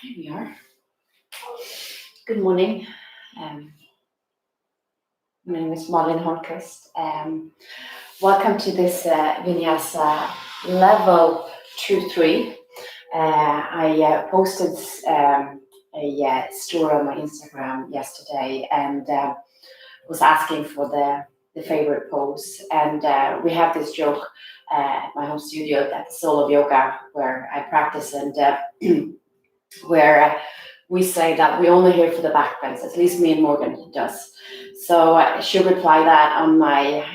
Here we are. Good morning. My name is Malin. Welcome to this Vinyasa Level 2-3. I posted a story on my Instagram yesterday and was asking for the favorite pose. And we have this joke at my home studio at the Soul of Yoga where I practice and where we say that we only here for the backbends, at least me and Morgan does. So she replied that on my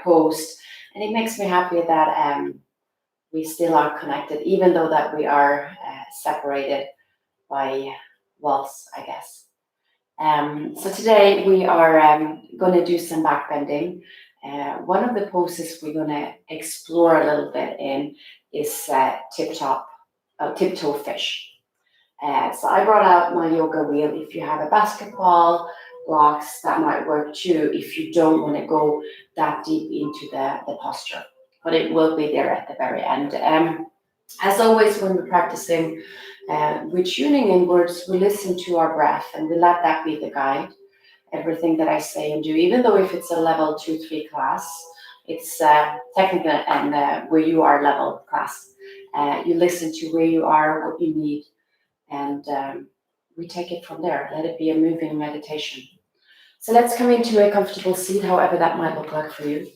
post, and it makes me happy that we still are connected, even though that we are separated by walls, I guess. So today we are going to do some backbending. One of the poses we're going to explore a little bit in is Tiptoe Fish. So I brought out my yoga wheel. If you have a basketball blocks, that might work too if you don't want to go that deep into the posture. But it will be there at the very end. As always, when we're practicing, we're tuning inwards, we listen to our breath, and we let that be the guide. Everything that I say and do, even though if it's a level 2-3 class, it's technical and where you are level class. You listen to where you are, what you need, and we take it from there. Let it be a moving meditation. So let's come into a comfortable seat, however that might look like for you.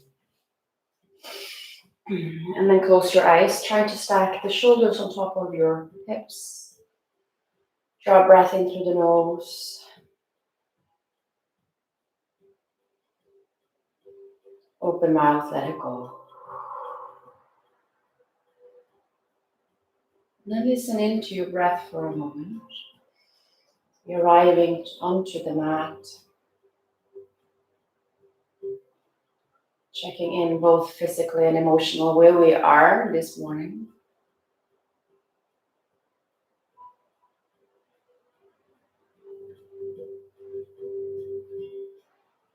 And then close your eyes, trying to stack the shoulders on top of your hips. Draw a breath in through the nose. Open mouth, let it go. And then listen into your breath for a moment. You're arriving onto the mat. Checking in both physically and emotional where we are this morning.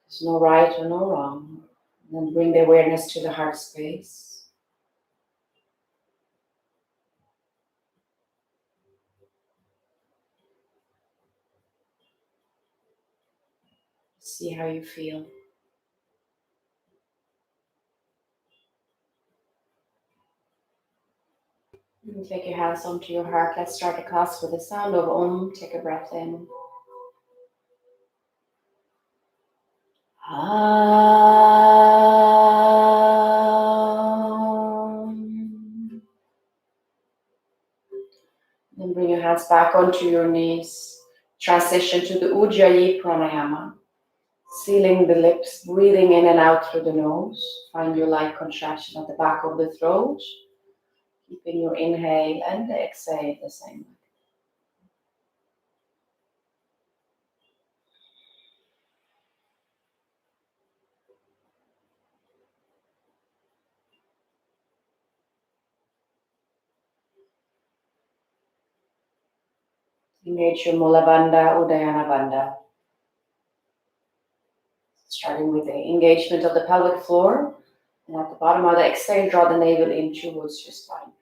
There's no right or no wrong. And then bring the awareness to the heart space. See how you feel. And take your hands onto your heart. Let's start the class with the sound of Om. Take a breath in. Then bring your hands back onto your knees. Transition to the Ujjayi Pranayama. Sealing the lips, breathing in and out through the nose. Find your light contraction at the back of the throat. Keeping your inhale and exhale the same. Engage your Mula Bandha, Udayana Bandha. Starting with the engagement of the pelvic floor. And at the bottom of the exhale, draw the navel in towards your spine.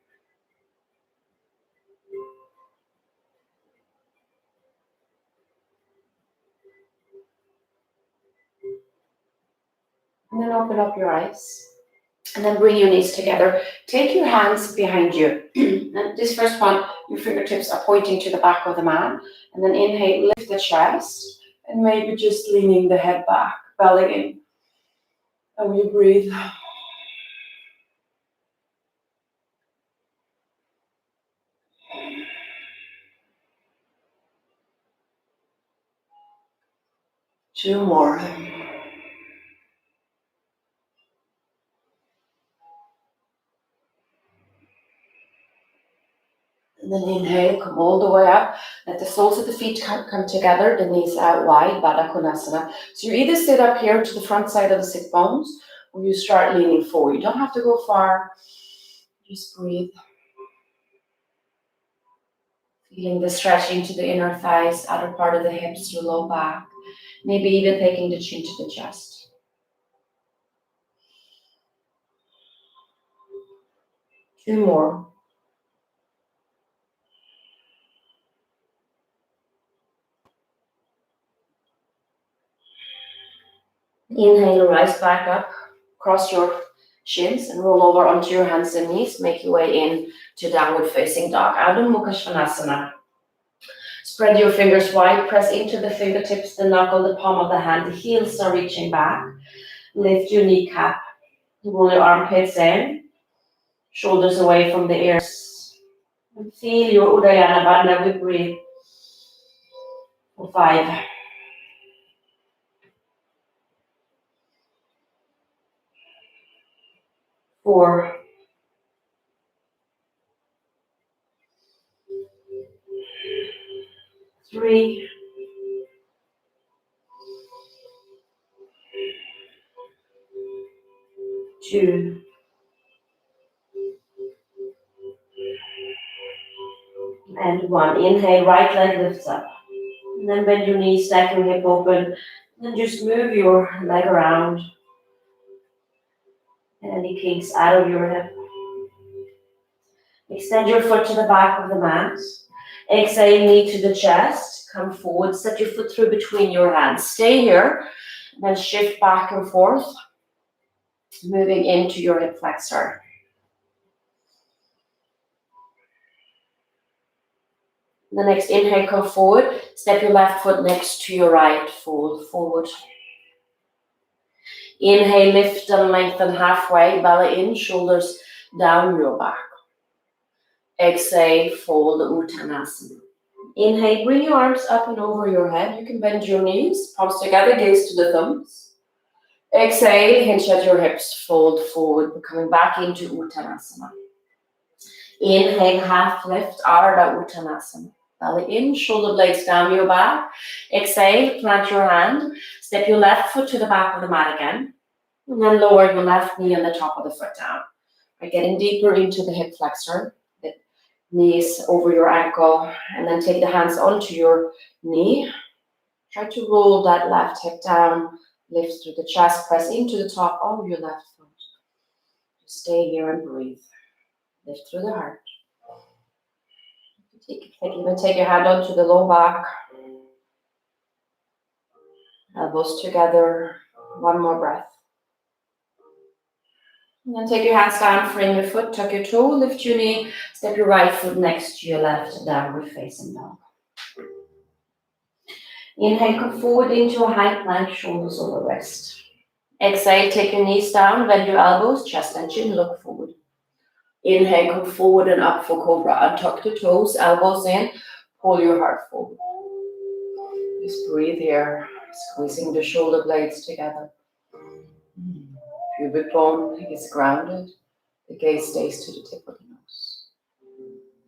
And then open up your eyes. And then bring your knees together. Take your hands behind you. And this first one, your fingertips are pointing to the back of the mat. And then inhale, lift the chest. And maybe just leaning the head back, belly in. And you breathe. Two more. And then inhale, come all the way up. Let the soles of the feet come together, the knees out wide, Baddha Konasana. So you either sit up here to the front side of the sit bones, or you start leaning forward. You don't have to go far. Just breathe. Feeling the stretching to the inner thighs, outer part of the hips, your low back. Maybe even taking the chin to the chest. Two more. Inhale, rise back up, cross your shins and roll over onto your hands and knees. Make your way in to downward facing dog. Adho Mukha Svanasana. Spread your fingers wide, press into the fingertips, the knuckle, the palm of the hand. The heels are reaching back. Lift your kneecap. Roll your armpits in. Shoulders away from the ears. And feel your Udayana Bandha. We breathe for 5. 4. 3. 2. And 1. Inhale, right leg lifts up. And then bend your knees, stack your hip open. And just move your leg around. Any kinks out of your hip. Extend your foot to the back of the mat. Exhale, knee to the chest. Come forward, set your foot through between your hands. Stay here, and then shift back and forth, moving into your hip flexor. The next inhale, come forward. Step your left foot next to your right, fold forward. Inhale, lift and lengthen halfway, belly in, shoulders down your back. Exhale, fold Uttanasana. Inhale, bring your arms up and over your head. You can bend your knees, palms together, gaze to the thumbs. Exhale, hinge at your hips, fold forward, coming back into Uttanasana. Inhale, half lift, Ardha Uttanasana. Belly in, shoulder blades down your back. Exhale, plant your hand. Step your left foot to the back of the mat again. And then lower your left knee and the top of the foot down. By getting deeper into the hip flexor. The knees over your ankle. And then take the hands onto your knee. Try to roll that left hip down. Lift through the chest. Press into the top of your left foot. Just stay here and breathe. Lift through the heart. Even take your hand onto the low back. Elbows together. One more breath. And then take your hands down, frame your foot, tuck your toe, lift your knee, step your right foot next to your left, downward facing dog. Inhale, come forward into a high plank, shoulders over wrist. Exhale, take your knees down, bend your elbows, chest and chin, look forward. Inhale, come forward and up for cobra. Untuck the toes, elbows in, pull your heart forward. Just breathe here, squeezing the shoulder blades together. Pubic bone is grounded. The gaze stays to the tip of the nose.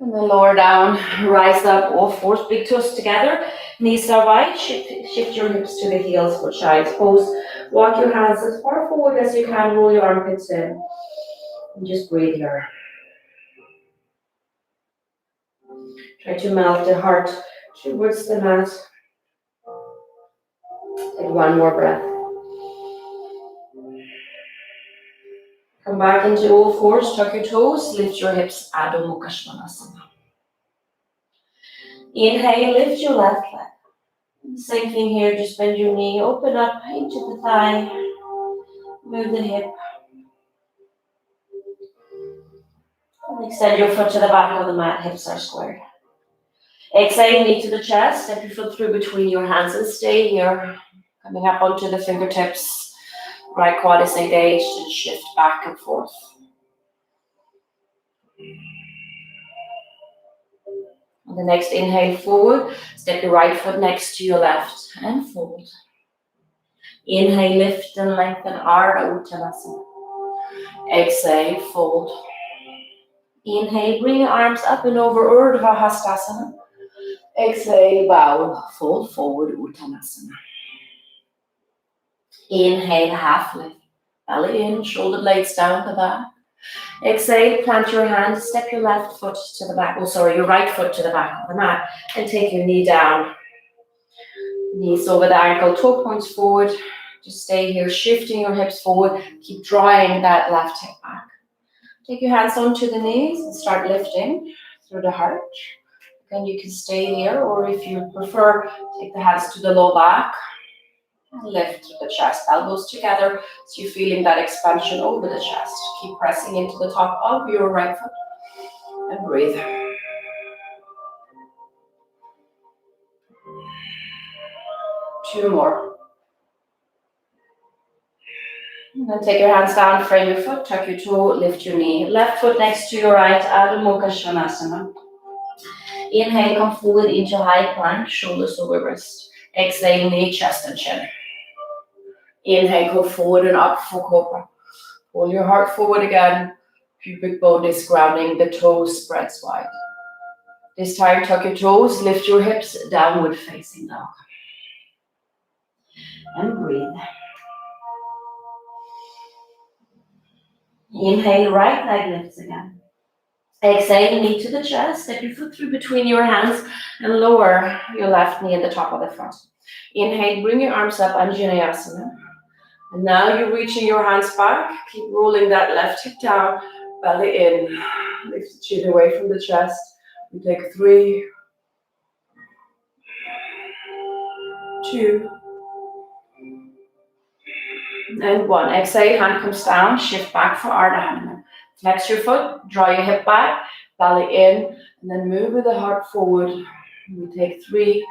And then lower down, rise up, all 4 big toes together. Knees are wide, shift your hips to the heels for child's pose. Walk your hands as far forward as you can, roll your armpits in. And just breathe here. Try to melt the heart towards the mat. Take one more breath. Come back into all 4s, tuck your toes, lift your hips, Adho Mukha Svanasana. Inhale, lift your left leg. Same thing here, just bend your knee, open up into the thigh, move the hip. And extend your foot to the back of the mat, hips are squared. Exhale, knee to the chest, step your foot through between your hands and stay here. Coming up onto the fingertips, right quad is engaged and shift back and forth. On the next inhale, forward, step your right foot next to your left and fold. Inhale, lift and lengthen, Ardha Uttanasana. Exhale, fold. Inhale, bring your arms up and over, Urdhva Hastasana. Exhale, bow, fold forward, Uttanasana. Inhale, half lift, belly in, shoulder blades down the back. Exhale, plant your hand, step your left foot to the back, your right foot to the back of the mat, and take your knee down. Knees over the ankle, toe points forward. Just stay here, shifting your hips forward. Keep drawing that left hip back. Take your hands onto the knees and start lifting through the heart. Again, you can stay here, or if you prefer, take the hands to the low back. Lift the chest, elbows together, so you're feeling that expansion over the chest. Keep pressing into the top of your right foot and breathe. 2 more. And then take your hands down, frame your foot, tuck your toe, lift your knee. Left foot next to your right, Adho Mukha Svanasana. Inhale, come forward into high plank, shoulders over wrist. Exhale, knee, chest and chin. Inhale, go forward and up for cobra. Pull your heart forward again. Pubic bone is grounding, the toes spreads wide. This time, tuck your toes, lift your hips, downward facing dog. And breathe. Inhale, right leg lifts again. Exhale, knee to the chest, step your foot through between your hands and lower your left knee at the top of the front. Inhale, bring your arms up, Anjaneyasana. And now you're reaching your hands back, keep rolling that left hip down, belly in, lift the chin away from the chest. We take 3, 2, and 1. Exhale, hand comes down, shift back for Ardha Hanuman. Flex your foot, draw your hip back, belly in, and then move with the heart forward. We take 3,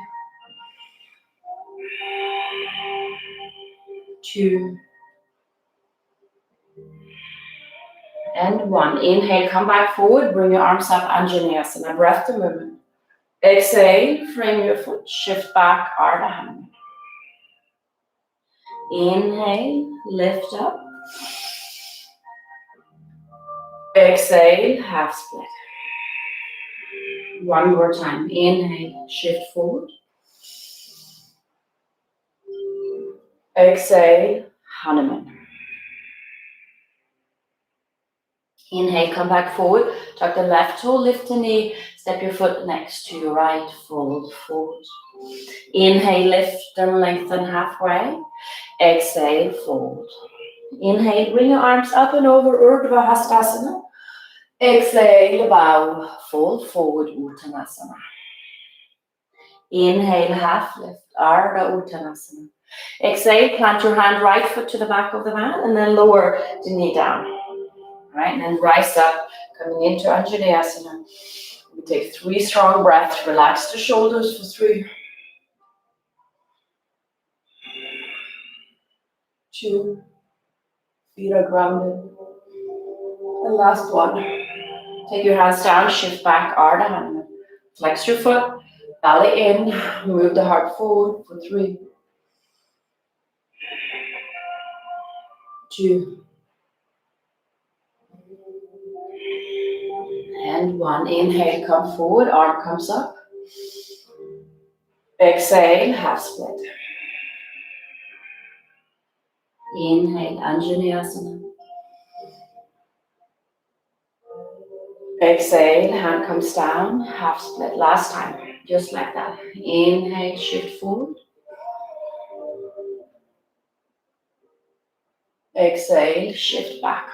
2, and 1. Inhale, come back forward, bring your arms up, Anjaneyasana, breath to movement. Exhale, frame your foot, shift back, Ardha Hanuman. Inhale, lift up. Exhale, half split. One more time. Inhale, shift forward. Exhale, Hanuman. Inhale, come back forward. Tuck the left toe, lift the knee. Step your foot next to your right, fold forward. Inhale, lift and lengthen halfway. Exhale, fold. Inhale, bring your arms up and over, Urdhva Hastasana. Exhale, bow, fold forward, Uttanasana. Inhale, half lift, Ardha Uttanasana. Exhale, plant your hand, right foot to the back of the mat, and then lower the knee down. Right, and then rise up, coming into Anjaneyasana. We take 3 strong breaths, relax the shoulders for 3, 2, feet are grounded. And last one. Take your hands down, shift back, Ardha Hanuman. Flex your foot, belly in, move the heart forward for 3, 2, and 1. Inhale, come forward, arm comes up. Exhale, half split. Inhale, Anjaneyasana. Exhale, hand comes down, half split. Last time, just like that. Inhale, shift forward. Exhale, shift back.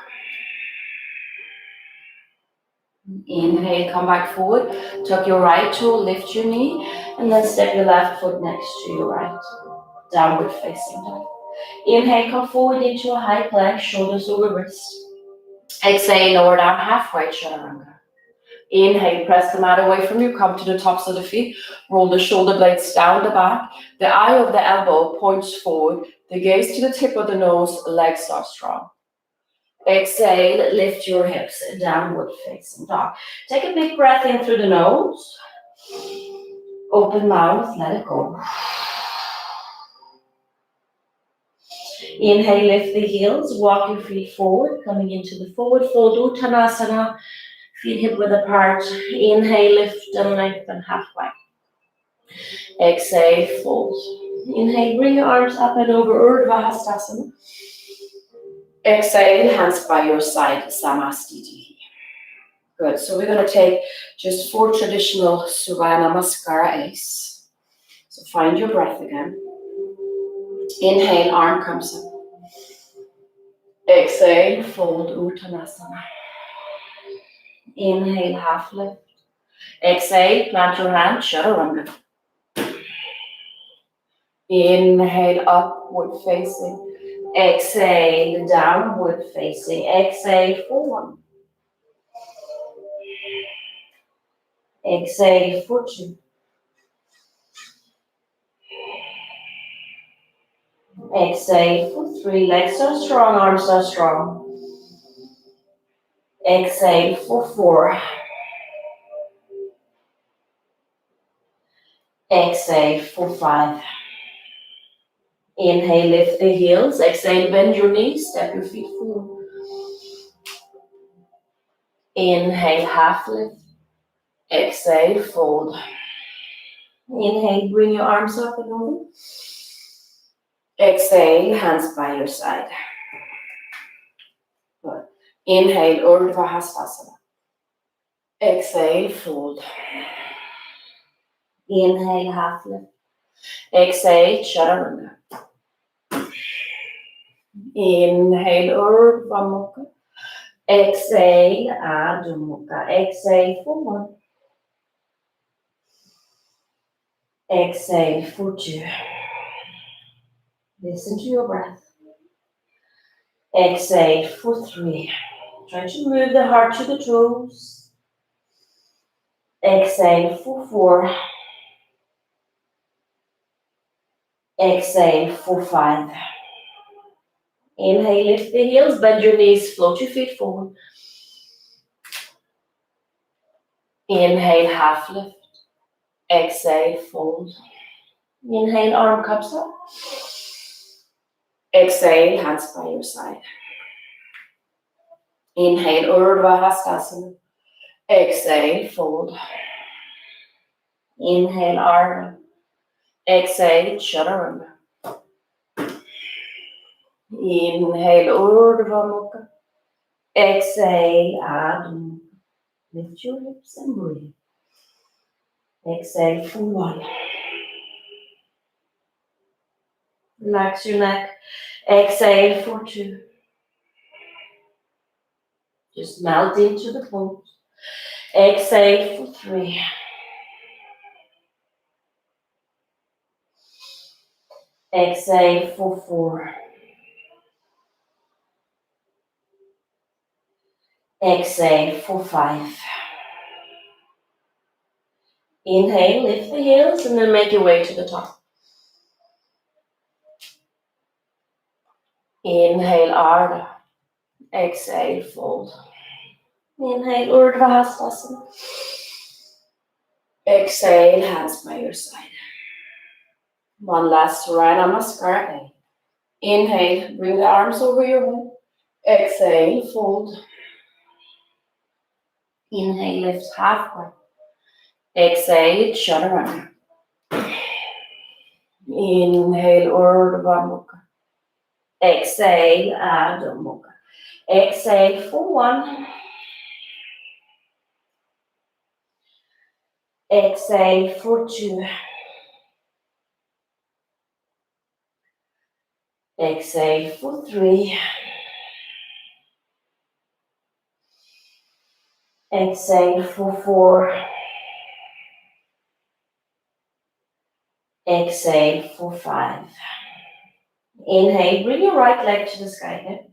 Inhale, come back forward. Tuck your right toe, lift your knee, and then step your left foot next to your right. Downward facing dog. Inhale, come forward into a high plank, shoulders over wrist. Exhale, lower down halfway, chaturanga. Inhale, press the mat away from you, come to the tops of the feet, roll the shoulder blades down the back, the eye of the elbow points forward, the gaze to the tip of the nose, legs are strong. Exhale, lift your hips, downward facing dog. Take a big breath in through the nose, open mouth, let it go. Inhale, lift the heels, walk your feet forward, coming into the forward fold, Uttanasana. Feet hip width apart. Inhale, lift and lengthen halfway. Exhale, fold. Inhale, bring your arms up and over, Urdhva Hastasana. Exhale, hands by your side, Samastiti. Good, so we're going to take just 4 traditional Surya Namaskara Ace. So find your breath again. Inhale, arm comes up. Exhale, fold, Uttanasana. Inhale, half lift. Exhale, plant your hand, chaturanga. Inhale up. upward facing. Exhale, downward facing. Exhale, forward. Exhale, for 2. Exhale for 3. Legs are strong, arms are strong. Exhale for 4. Exhale for 5. Inhale, lift the heels. Exhale, bend your knees, step your feet forward. Inhale, half lift. Exhale, fold. Inhale, bring your arms up and over. Exhale, hands by your side. Good. Inhale, Urdhva Hastasana. Exhale, fold. Inhale, half lift. Exhale, Chaturanga. Inhale, Urdhva Mukha. Exhale, Adho Mukha. Exhale for 1. Exhale for 2. Listen to your breath. Exhale for 3. Try to move the heart to the toes. Exhale for 4. Exhale for 5. Inhale, lift the heels, bend your knees, float your feet forward. Inhale, half lift. Exhale, fold. Inhale, arm cups up. Exhale, hands by your side. Inhale, Urdhva Hastasana. Exhale, fold. Inhale, Ardha. Exhale, Chaturanga. Inhale, Urdhva Mukha. Exhale, Adho Mukha. Lift your hips and breathe. Exhale for 1. Relax your neck. Exhale for 2. Just melt into the pose. Exhale for 3. Exhale for 4. Exhale for 5. Inhale, lift the heels and then make your way to the top. Inhale, Ardha. Exhale, fold. Inhale, Urdhva Hastasana. Exhale, hands by your side. One last Surya Namaskar. Inhale, bring the arms over your head. Exhale, fold. Inhale, lift halfway. Exhale, Chaturanga. Inhale, Urdhva Mukha. Exhale, Adho Mukha. Exhale for 1. Exhale for 2. Exhale for 3. Exhale for 4. Exhale for 5. Inhale, bring your right leg to the sky again.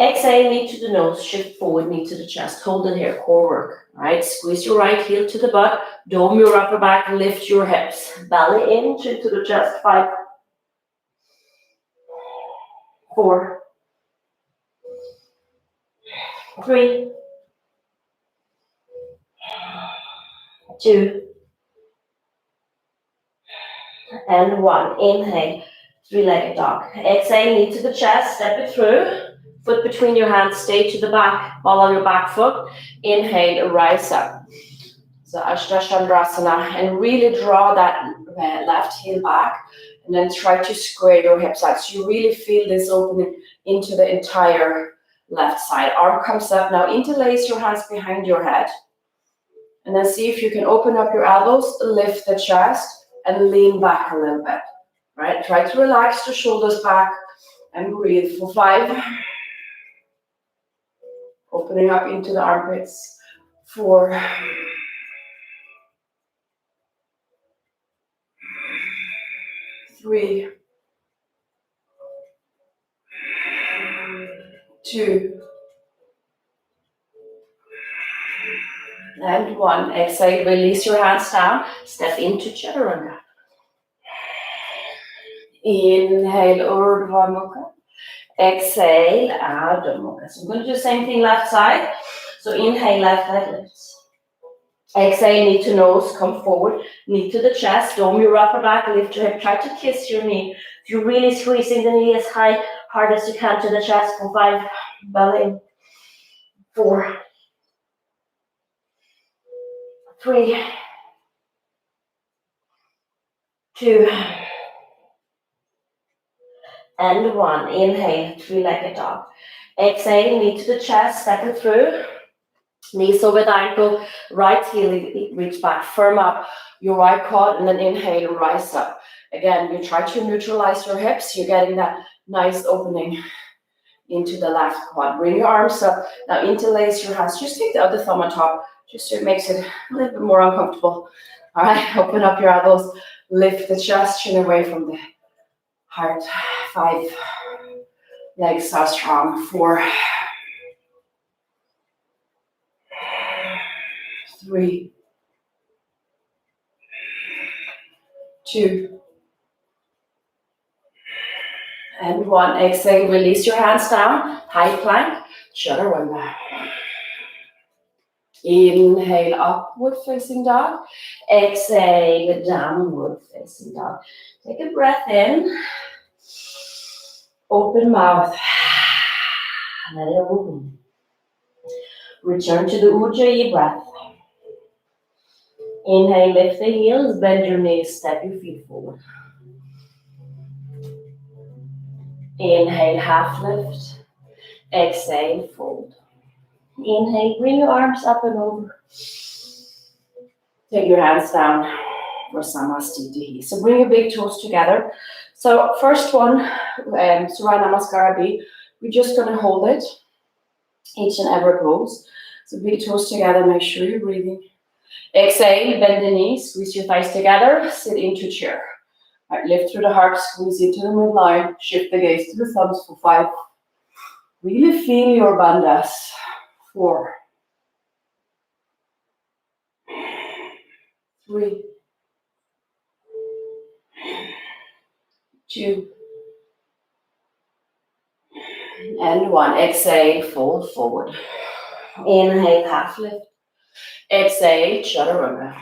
Exhale, knee to the nose, shift forward, knee to the chest. Hold it here, core work. All right, squeeze your right heel to the butt, dome your upper back, lift your hips. Belly into the chest. 5, 4, 3, 2, and 1. Inhale, 3-legged dog. Exhale, knee to the chest, step it through. Foot between your hands, stay to the back, ball on your back foot. Inhale, rise up. So Ashtachandrasana, and really draw that left heel back, and then try to square your hips out. So you really feel this opening into the entire left side. Arm comes up. Now interlace your hands behind your head, and then see if you can open up your elbows, lift the chest, and lean back a little bit. Right? Try to relax the shoulders back and breathe for 5. Opening up into the armpits. 4. 3. 2, and 1. Exhale, release your hands down. Step into Chaturanga. Inhale, Urdhva Mukha. Exhale, Adho Mukha. So I'm going to do the same thing left side. So inhale, left leg lifts. Exhale, knee to nose, come forward. Knee to the chest, dome your upper back, lift your hip. Try to kiss your knee. If you're really squeezing the knee as hard as you can to the chest for 5, belly. 4, 3, 2, and 1. Inhale, 3-legged dog. Exhale, knee to the chest, step it through. Knees over the ankle, right heel, reach back, firm up your right quad, and then inhale and rise up. Again, you try to neutralize your hips. You're getting that nice opening into the left quad. Bring your arms up. Now interlace your hands. Just take the other thumb on top, just so it makes it a little bit more uncomfortable. All right, open up your elbows, lift the chest, chin away from the heart. 5, legs are strong. 4, 3, 2, and 1. Exhale, release your hands down. High plank, Chaturanga. Inhale, upward facing dog. Exhale, downward facing dog. Take a breath in. Open mouth. Let it open. Return to the Ujjayi breath. Inhale, lift the heels, bend your knees, step your feet forward. Inhale, half lift. Exhale, fold. Inhale, bring your arms up and over. Take your hands down for Samastitihi. So bring your big toes together. So first one, Surya Namaskara B. We're just going to hold it, each and every pose. So big toes together, make sure you're breathing. Exhale, bend the knees, squeeze your thighs together, sit into chair. All right, lift through the heart, squeeze into the midline, shift the gaze to the thumbs for 5. Really feel your bandhas. 4, 3, 2, and 1. Exhale, fold forward. Inhale, half lift. Exhale, Chaturanga.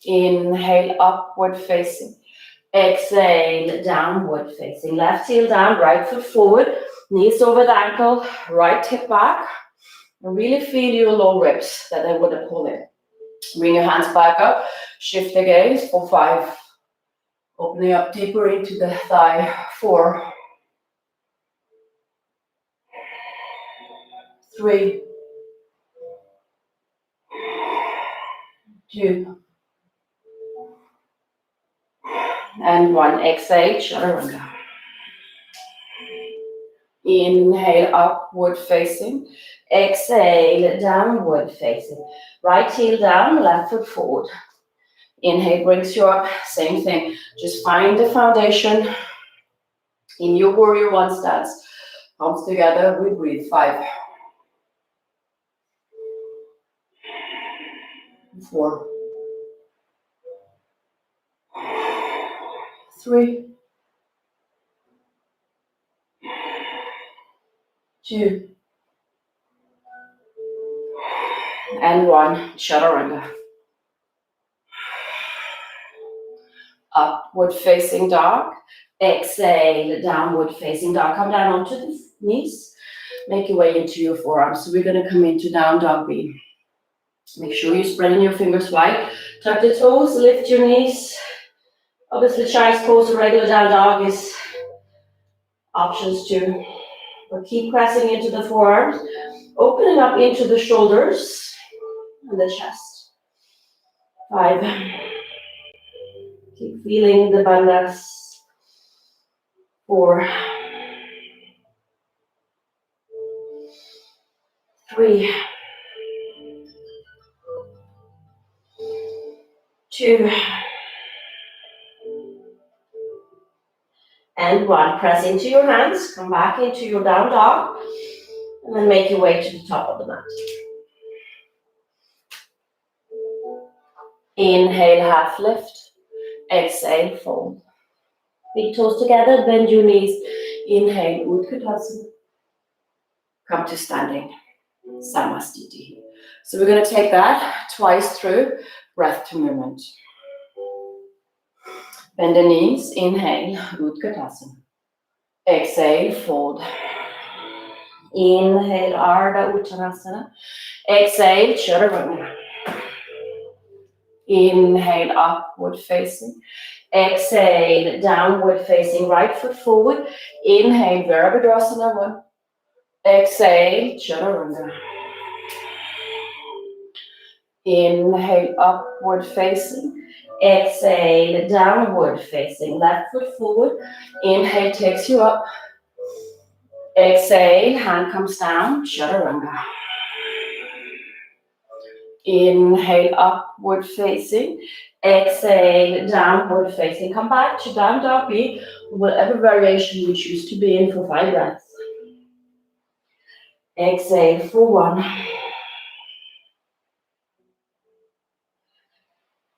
Inhale, upward facing. Exhale, downward facing. Left heel down, right foot forward. Knees over the ankle, right hip back. And really feel your low ribs that they would have pulled in. Bring your hands back up. Shift the gaze for 5. Opening up deeper into the thigh. 4, 3, 2, and 1. Exhale, Chaturanga. Inhale, upward facing. Exhale, downward facing. Right heel down, left foot forward. Inhale brings you up. Same thing. Just find the foundation in your warrior one stance. Palms together, we breathe. 5, 4, 3, 2, and 1. Chaturanga. Upward facing dog. Exhale, downward facing dog. Come down onto the knees. Make your way into your forearms. So we're going to come into down dog B. Make sure you're spreading your fingers wide. Tuck the toes, lift your knees. Obviously, child's pose, a regular down dog is options too. But keep pressing into the forearms. Opening up into the shoulders and the chest. 5. Keep feeling the bandhas. 4, 3, 2, and And 1, press into your hands, come back into your down dog, and then make your way to the top of the mat. Inhale, half lift. Exhale, fold. Big toes together, bend your knees. Inhale, Utkatasana. Come to standing, Samastiti. So we're going to take that twice through, breath to movement. Bend the knees, inhale, Utkatasana. Exhale, fold. Inhale, Ardha Uttanasana. Exhale, Chaturanga. Inhale, upward facing. Exhale, downward facing, right foot forward. Inhale, Virabhadrasana 1. Exhale, Chaturanga. Inhale, upward facing. Exhale, downward facing, left foot forward. Inhale takes you up. Exhale, hand comes down, Chaturanga. Inhale, upward facing. Exhale, downward facing. Come back to down dog, be whatever variation you choose to be in for 5 breaths. Exhale for 1.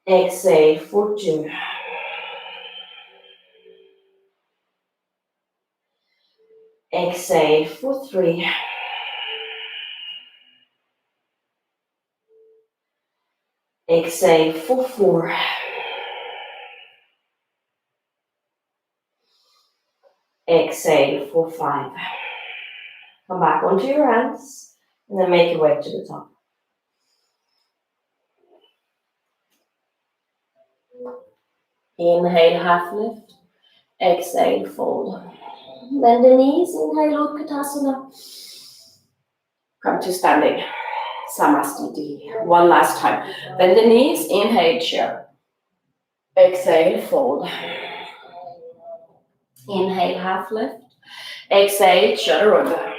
Exhale for 2. Exhale for 3. Exhale for 4. Exhale for 5. Come back onto your hands and then make your way to the top. Inhale, half lift. Exhale, fold. Bend the knees, inhale, Utkatasana. Come to standing, Samastiti. One last time. Bend the knees, inhale, chair. Exhale, fold. Inhale, half lift. Exhale, Chaturanga.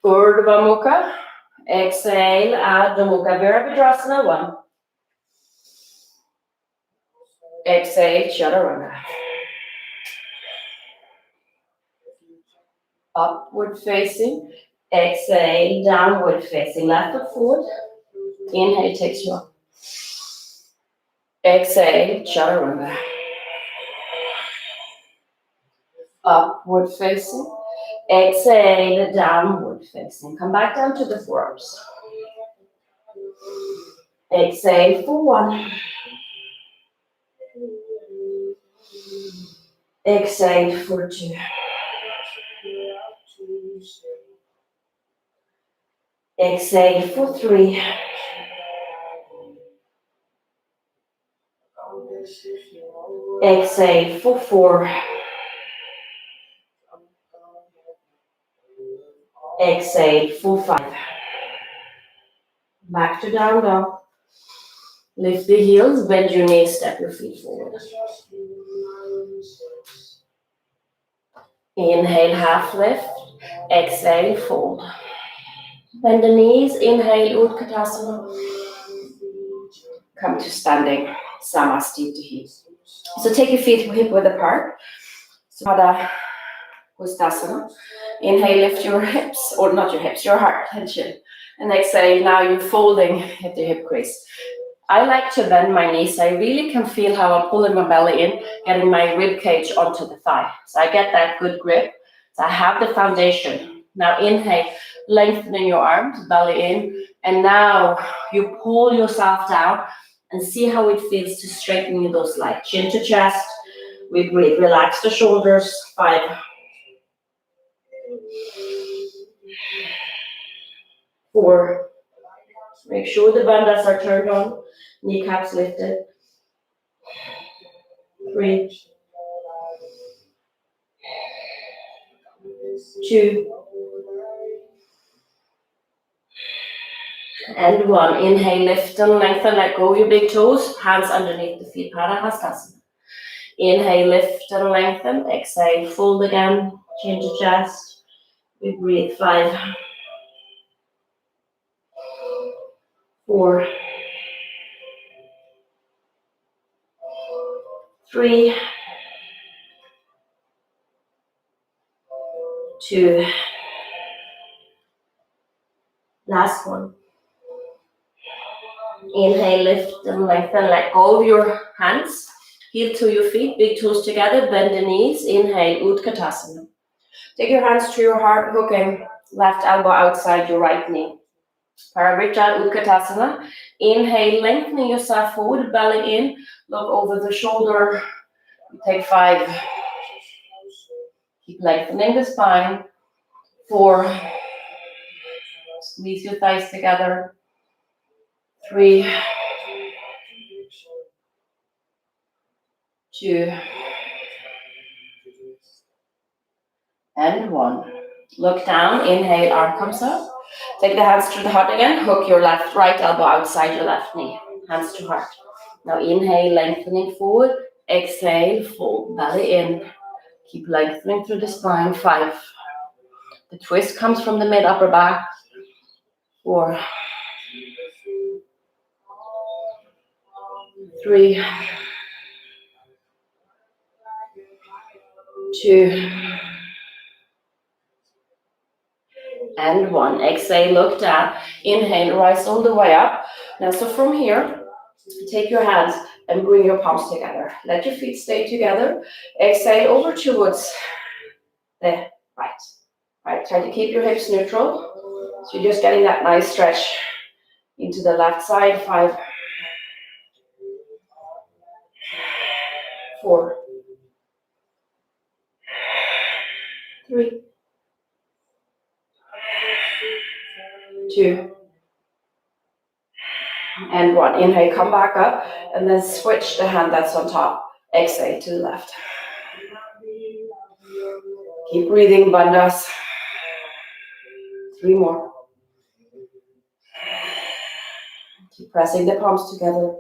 Urdhva Mukha. Exhale, Adho Mukha Virabhadrasana 1. Exhale, Chaturanga. Upward facing. Exhale, downward facing, left foot forward. Inhale takes you up. Exhale, Chaturanga. Upward facing. Exhale, downward facing. Come back down to the forearms. Exhale for 1. Exhale for 2. Exhale for 3. Exhale for 4. Exhale for 5. Back to down dog. Lift the heels, bend your knees, step your feet forward. Inhale, half lift. Exhale, fold. Bend the knees, inhale, Utkatasana. Come to standing, Samastiti. So take your feet hip width apart. Pada Ustasana. Inhale, lift your hips, or not your hips, your heart and chin. And exhale, now you're folding at the hip crease. I like to bend my knees. I really can feel how I'm pulling my belly in, getting my rib cage onto the thigh. So I get that good grip. So I have the foundation. Now inhale, lengthening your arms, belly in. And now you pull yourself down and see how it feels to straighten those legs. Chin to chest. We breathe. Relax the shoulders. 5. 4. Make sure the bandhas are turned on. Kneecaps lifted. 3. 2. And 1. Inhale, lift and lengthen, let go your big toes, hands underneath the feet, Padahastasana. Inhale, lift and lengthen, exhale, fold again, chin to chest. We breathe. 5. 4. 3. 2. Last one. Inhale, lift and lengthen, let go of your hands. Heel to your feet, big toes together, bend the knees. Inhale, Utkatasana. Take your hands to your heart, hooking left elbow outside your right knee. Parivrtta Utkatasana. Inhale, lengthening yourself forward, belly in, look over the shoulder. Take 5. Keep lengthening the spine. 4. Squeeze your thighs together. 3. 2. And 1. Look down, inhale, arm comes up. Take the hands to the heart again, hook your right elbow outside your left knee. Hands to heart. Now inhale, lengthening forward. Exhale, fold, belly in. Keep lengthening through the spine. 5. The twist comes from the mid upper back. 4. 3. 2. And 1. Exhale, look down. Inhale, rise all the way up. Now, so from here, take your hands and bring your palms together. Let your feet stay together. Exhale over towards the right. Right. Try to keep your hips neutral. So you're just getting that nice stretch into the left side. 5. 4. 3. 2. And 1. Inhale, come back up, and then switch the hand that's on top. Exhale to the left. Keep breathing, bandhas. 3 more. Keep pressing the palms together.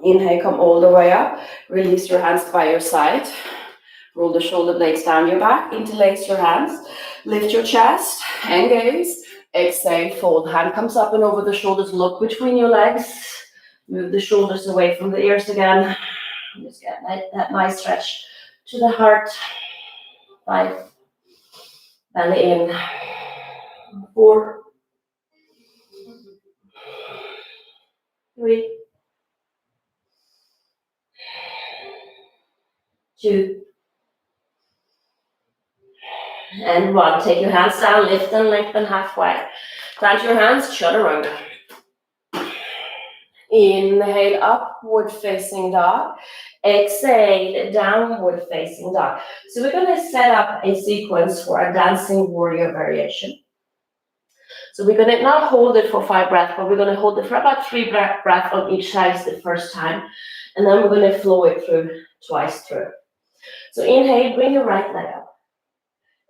Inhale, come all the way up. Release your hands by your side. Roll the shoulder blades down your back. Interlace your hands. Lift your chest. Engage. Exhale, fold. Hand comes up and over the shoulders. Look between your legs. Move the shoulders away from the ears again. Just get that nice stretch to the heart. 5. Belly in. 4. 3. 2. And 1. Take your hands down, lift and lengthen halfway. Plant your hands, chaturanga. Inhale, upward facing dog. Exhale, downward facing dog. So we're going to set up a sequence for a dancing warrior variation. So we're going to not hold it for 5 breaths, but we're going to hold it for about 3 breaths on each side the first time. And then we're going to flow it through twice through. So inhale, bring your right leg up.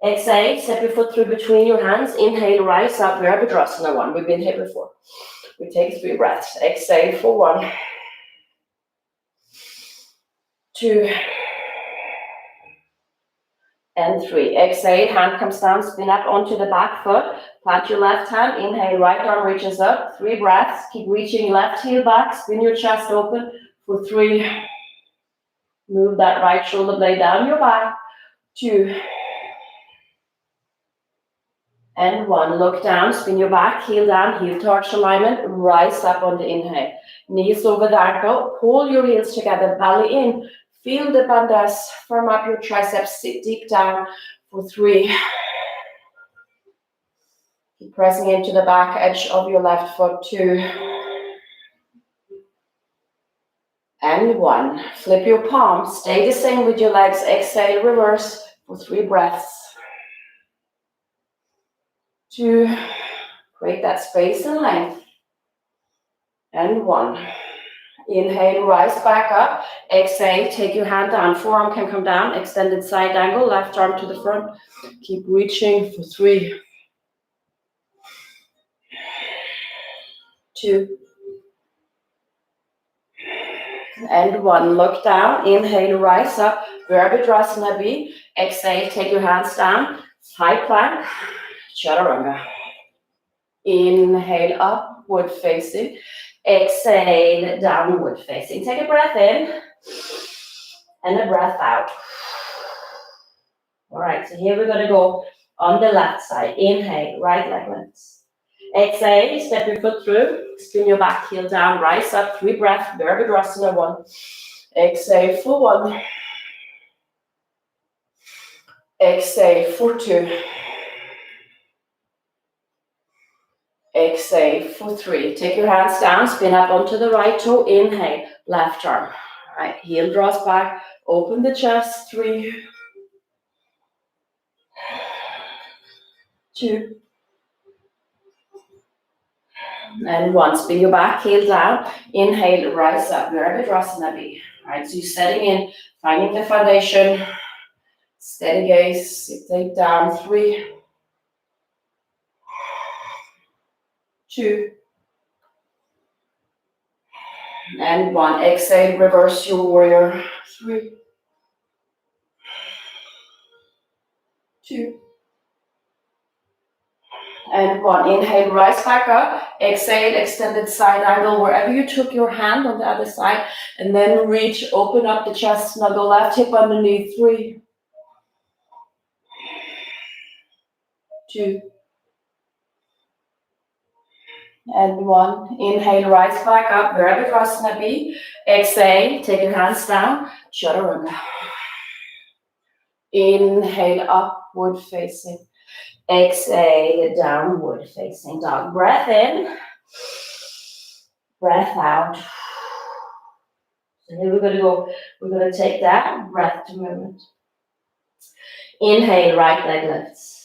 Exhale, step your foot through between your hands. Inhale, rise up, Virabhadrasana 1. We've been here before. We take 3 breaths. Exhale for 1, 2, and 3. Exhale, hand comes down, spin up onto the back foot. Plant your left hand. Inhale, right arm reaches up. 3 breaths. Keep reaching left heel back. Spin your chest open for 3. Move that right shoulder blade down your back. 2. And 1. Look down, spin your back, heel down, heel to arch alignment. Rise up on the inhale. Knees over the ankle. Pull your heels together, belly in. Feel the bandhas. Firm up your triceps. Sit deep down for 3. Keep pressing into the back edge of your left foot. 2. And 1. Flip your palms. Stay the same with your legs. Exhale, reverse for 3 breaths. 2. Create that space and length. And 1. Inhale, rise back up. Exhale, take your hand down. Forearm can come down. Extended side angle. Left arm to the front. Keep reaching for 3. 2. And 1. Look down. Inhale, rise up. Virabhadrasana B. Exhale, take your hands down. High plank. Chaturanga. Inhale, upward facing. Exhale, downward facing. Take a breath in and a breath out. All right, so here we're going to go on the left side. Inhale, right leg lifts. Exhale, step your foot through, spin your back heel down, rise up, 3 breaths, Virabhadrasana 1. Exhale for 1. Exhale for 2. Exhale for 3. Take your hands down, spin up onto the right toe. Inhale, left arm. All right, heel draws back, open the chest. 3, 2, and 1. Spin your back heel down. Inhale, rise up, Virabhadrasana B. All right, so you're setting in, finding the foundation. Steady gaze, sit tape down. 3, 2, and 1. Exhale, reverse your warrior. 3, 2, and 1. Inhale, rise back up. Exhale, extended side angle wherever you took your hand on the other side. And then reach, open up the chest, snuggle left hip underneath. 3, 2, and 1. Inhale, rise back up. Virabhadrasana B. Exhale, take your hands down. Chaturanga. Inhale, upward facing. Exhale, downward facing dog. Breath in. Breath out. So here we're going to take that breath to movement. Inhale, right leg lifts.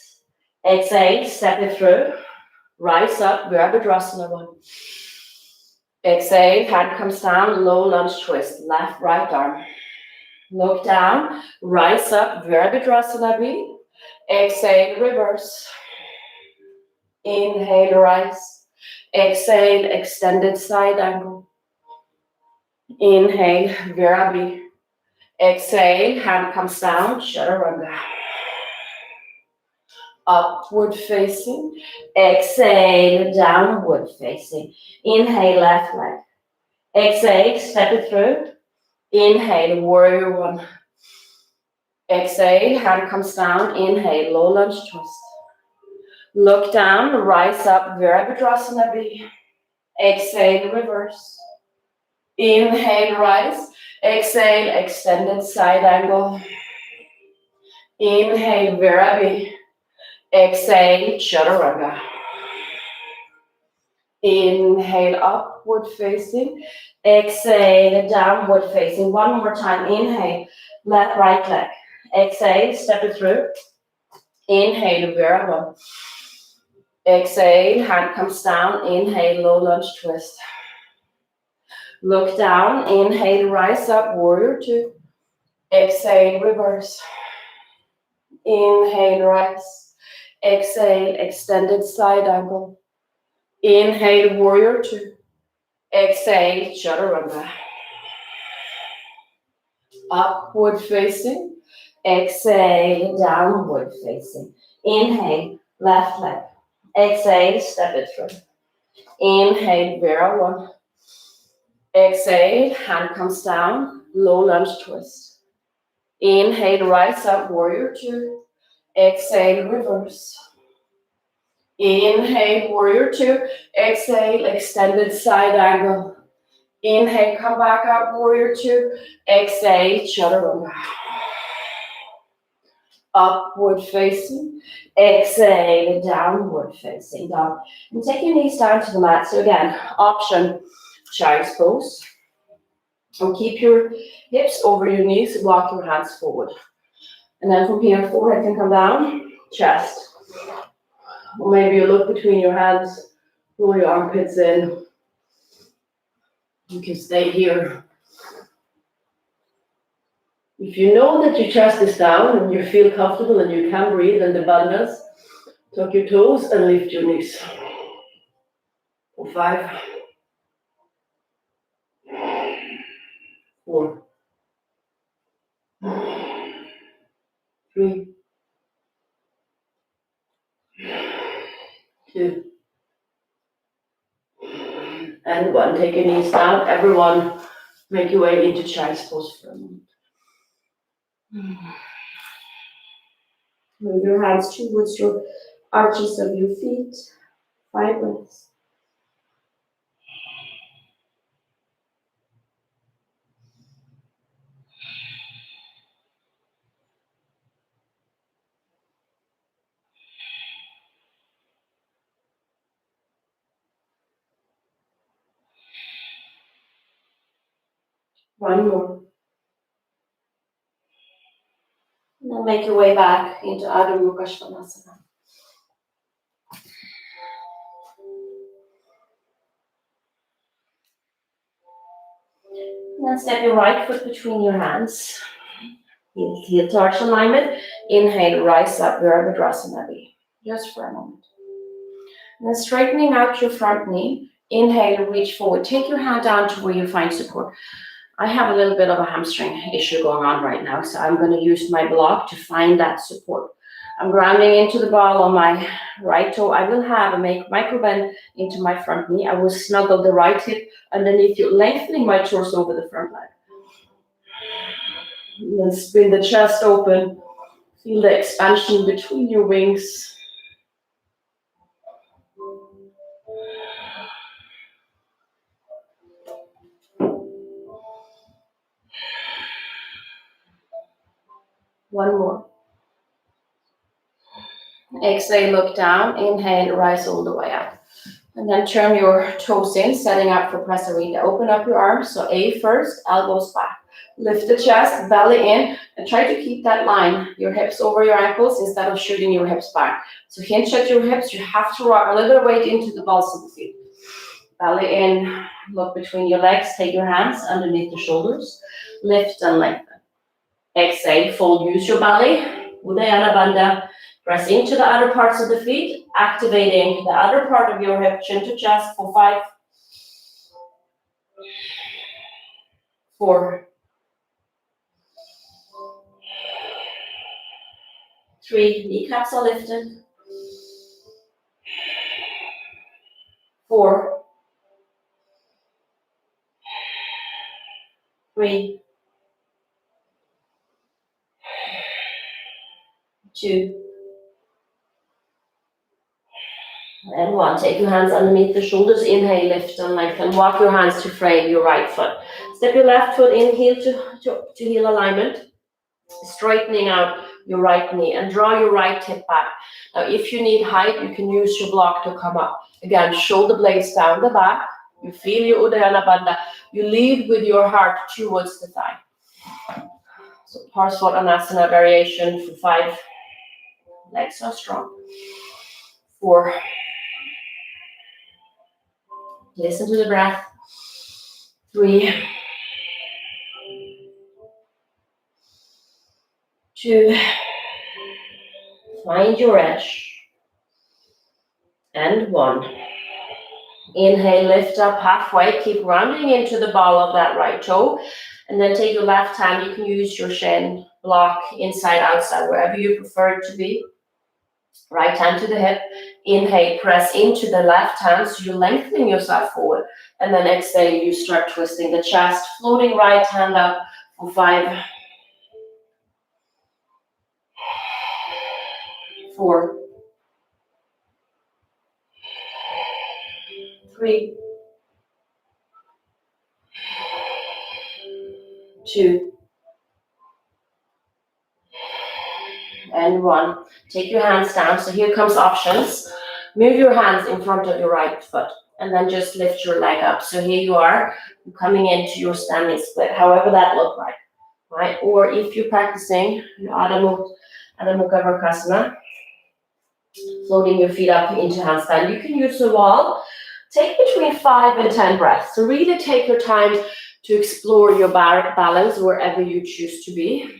Exhale, step it through. Rise up, Virabhadrasana 1. Exhale, hand comes down, low lunge twist, left, right arm. Look down, rise up, Virabhadrasana B. Exhale, reverse. Inhale, rise. Exhale, extended side angle. Inhale, Virabhi. Exhale, hand comes down, Chaturanga. Upward facing. Exhale, downward facing. Inhale, left leg. Exhale, step it through. Inhale, warrior 1. Exhale, hand comes down. Inhale, low lunge twist. Look down, rise up, Virabhadrasana B. Exhale, reverse. Inhale, rise. Exhale, extended side angle. Inhale, Virabhi. Exhale, Chaturanga. Inhale, upward facing. Exhale, downward facing. One more time. Inhale, left, right leg. Exhale, step it through. Inhale, Virabha. Exhale, hand comes down. Inhale, low lunge twist. Look down. Inhale, rise up, warrior 2. Exhale, reverse. Inhale, rise. Exhale, extended side angle. Inhale, warrior 2. Exhale, Chaturanga. Upward facing. Exhale, downward facing. Inhale, left leg. Exhale, step it through. Inhale, Vira 1. Exhale, hand comes down, low lunge twist. Inhale, rise up, warrior 2. Exhale, reverse. Inhale, warrior 2. Exhale, extended side angle. Inhale, come back up, warrior 2. Exhale, chaturanga. Upward facing. Exhale, downward facing dog. And take your knees down to the mat. So again, option, child's pose. And keep your hips over your knees, walk your hands forward. And then from here, forehead can come down, chest. Or maybe you look between your hands, roll your armpits in. You can stay here. If you know that your chest is down and you feel comfortable and you can breathe in the bandhas, tuck your toes and lift your knees. For 5, 4, 3, 2, and And one, take your knees down. Everyone, make your way into child's pose for a moment. Move your hands towards your arches of your feet. 5 breaths. One more. And then make your way back into Adho Mukha Svanasana. And then step your right foot between your hands. Heel to arch alignment. Inhale, rise up, Virabhadrasana be. Just for a moment. And then straightening out your front knee. Inhale, reach forward. Take your hand down to where you find support. I have a little bit of a hamstring issue going on right now, so I'm going to use my block to find that support. I'm grounding into the ball on my right toe. I will have a micro bend into my front knee. I will snuggle the right hip underneath you, lengthening my torso over the front leg. And then spin the chest open. Feel the expansion between your wings. One more. Exhale, look down. Inhale, rise all the way up. And then turn your toes in, setting up for Prasarita. Open up your arms. So A first, elbows back. Lift the chest, belly in, and try to keep that line. Your hips over your ankles instead of shooting your hips back. So hinge at your hips. You have to rock a little bit of weight into the balls of the feet. Belly in, look between your legs. Take your hands underneath the shoulders. Lift and lengthen. Exhale, fold, use your belly. Udayana Bandha. Press into the other parts of the feet, activating the other part of your hip, chin to chest for 5, 4, 3, kneecaps are lifted, 4, 3, 2, and 1. Take your hands underneath the shoulders. Inhale, lift and lengthen. Walk your hands to frame your right foot. Step your left foot in, heel to heel alignment. Straightening out your right knee and draw your right hip back. Now, if you need height, you can use your block to come up. Again, shoulder blades down the back. You feel your Udayana Bandha. You lead with your heart towards the thigh. So, Parsvottanasana variation for 5. Legs are strong. 4. Listen to the breath. 3. 2. Find your edge. And 1. Inhale, lift up halfway. Keep rounding into the ball of that right toe. And then take your left hand. You can use your shin block inside, outside, wherever you prefer it to be. Right hand to the hip. Inhale, press into the left hand. So you're lengthening yourself forward. And then exhale, you start twisting the chest. Floating right hand up for 5, 4, 3, 2, and 1. Take your hands down. So here comes options. Move your hands in front of your right foot and then just lift your leg up. So here you are coming into your standing split, however that looks like, right? Or if you're practicing your Adho Mukha Vrksasana, floating your feet up into handstand, you can use the wall. Take between 5 and 10 breaths. So really take your time to explore your balance wherever you choose to be.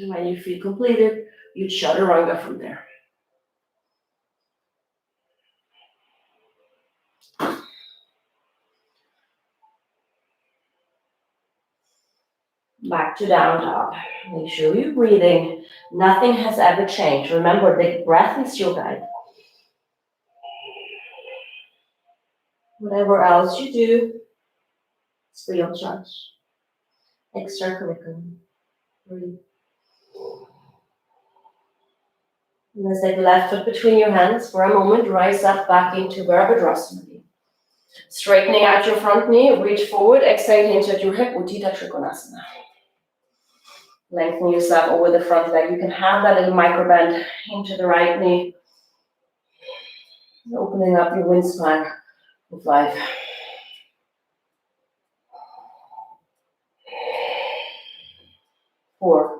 And when you feel completed, you chaturanga from there. Back to down dog. Make sure you're breathing. Nothing has ever changed. Remember, the breath is your guide. Whatever else you do, it's free of charge. Extra curriculum. Breathe. Let's take the left foot between your hands for a moment. Rise up back into Virabhadrasana. Straightening out your front knee, reach forward, exhale, hinge at your hip, Uttita Trikonasana. Lengthen yourself over the front leg. You can have that little micro bend into the right knee. Opening up your wind spine for 5. 4.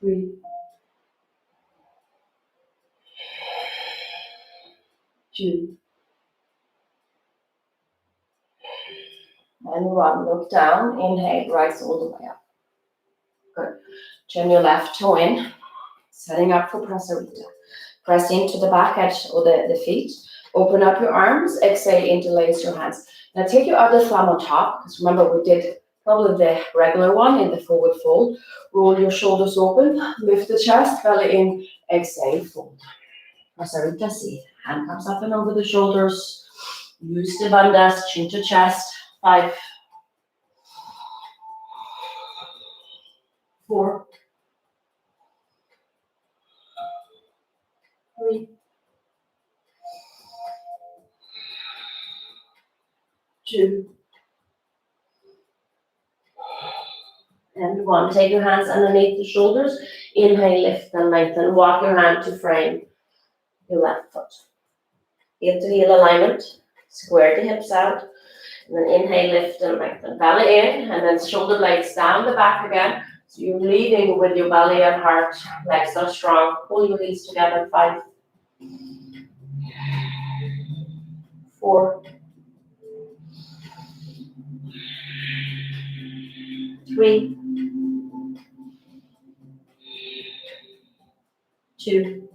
3. 2. And 1. Look down, inhale, rise all the way up. Good. Turn your left toe in, setting up for Prasarita. Press into the back edge or the feet. Open up your arms, exhale, interlace your hands. Now take your other thumb on top, because remember we did probably the regular one in the forward fold. Roll your shoulders open, lift the chest, belly in, exhale, fold. Prasarita seat. Hand comes up and over the shoulders. Use the bandhas, chin to chest. 5. 4. 3. 2. And 1. Take your hands underneath the shoulders. Inhale, lift and lengthen. Walk your hand to frame your left foot. Heel to heel alignment. Square the hips out. And then inhale, lift and lengthen. Belly in, and then shoulder blades down the back again. So you're leading with your belly and heart. Legs are strong. Pull your heels together. 5. 4. 3. 2.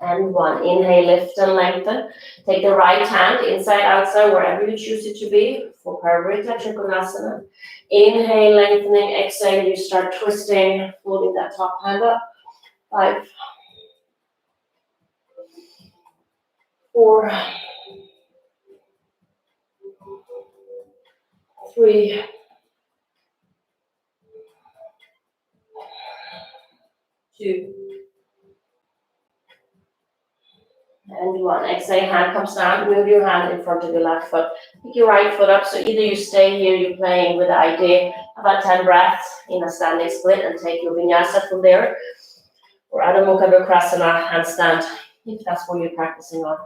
And 1. Inhale, lift and lengthen. Take the right hand inside, outside, wherever you choose it to be for Parivrtta Trikonasana. Inhale, lengthening. Exhale, you start twisting, folding that top hand up. 5. 4. 3. 2. And 1. Exhale, hand comes down. Move your hand in front of your left foot. Pick your right foot up. So either you stay here, you're playing with the idea about 10 breaths in a standing split and take your vinyasa from there. Or Adho Mukha Vrksasana, handstand, if that's what you're practicing on.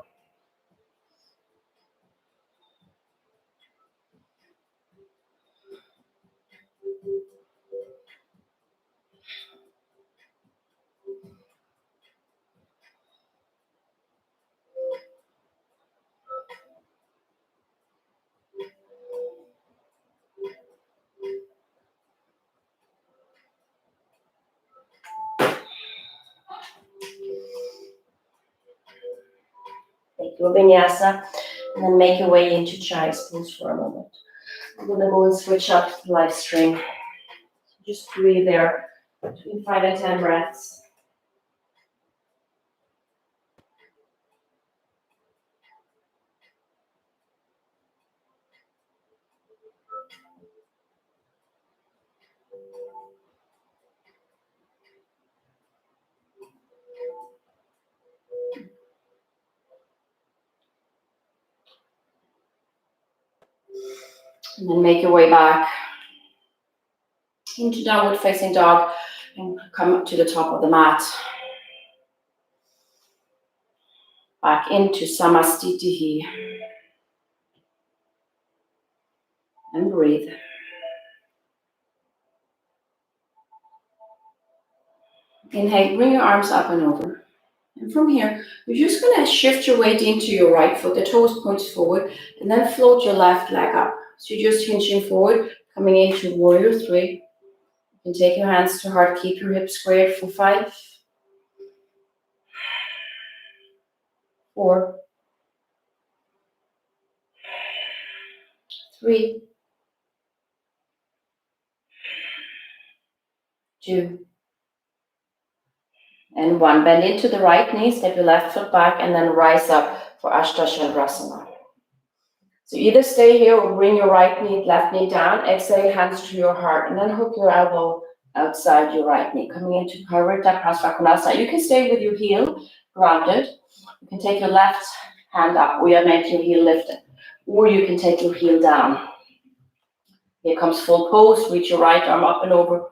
Take your vinyasa and then make your way into child's pose for a moment. I'm gonna go and switch up the live stream. Just breathe there between 5 and 10 breaths. And then make your way back into downward facing dog and come up to the top of the mat. Back into Samastitihi. And breathe. Inhale, bring your arms up and over. And from here, you're just going to shift your weight into your right foot, the toes point forward, and then float your left leg up. So you're just hinging forward, coming into warrior 3. You can take your hands to heart, keep your hips squared for 5, 4, 3, 2, and 1. Bend into the right knee, step your left foot back, and then rise up for Ashtachandra. So either stay here or bring your right knee, left knee down. Exhale, hands to your heart, and then hook your elbow outside your right knee. Coming into Parivrtta Prasvakonasana. You can stay with your heel grounded. You can take your left hand up, or you make your heel lifted. Or you can take your heel down. Here comes full pose. Reach your right arm up and over,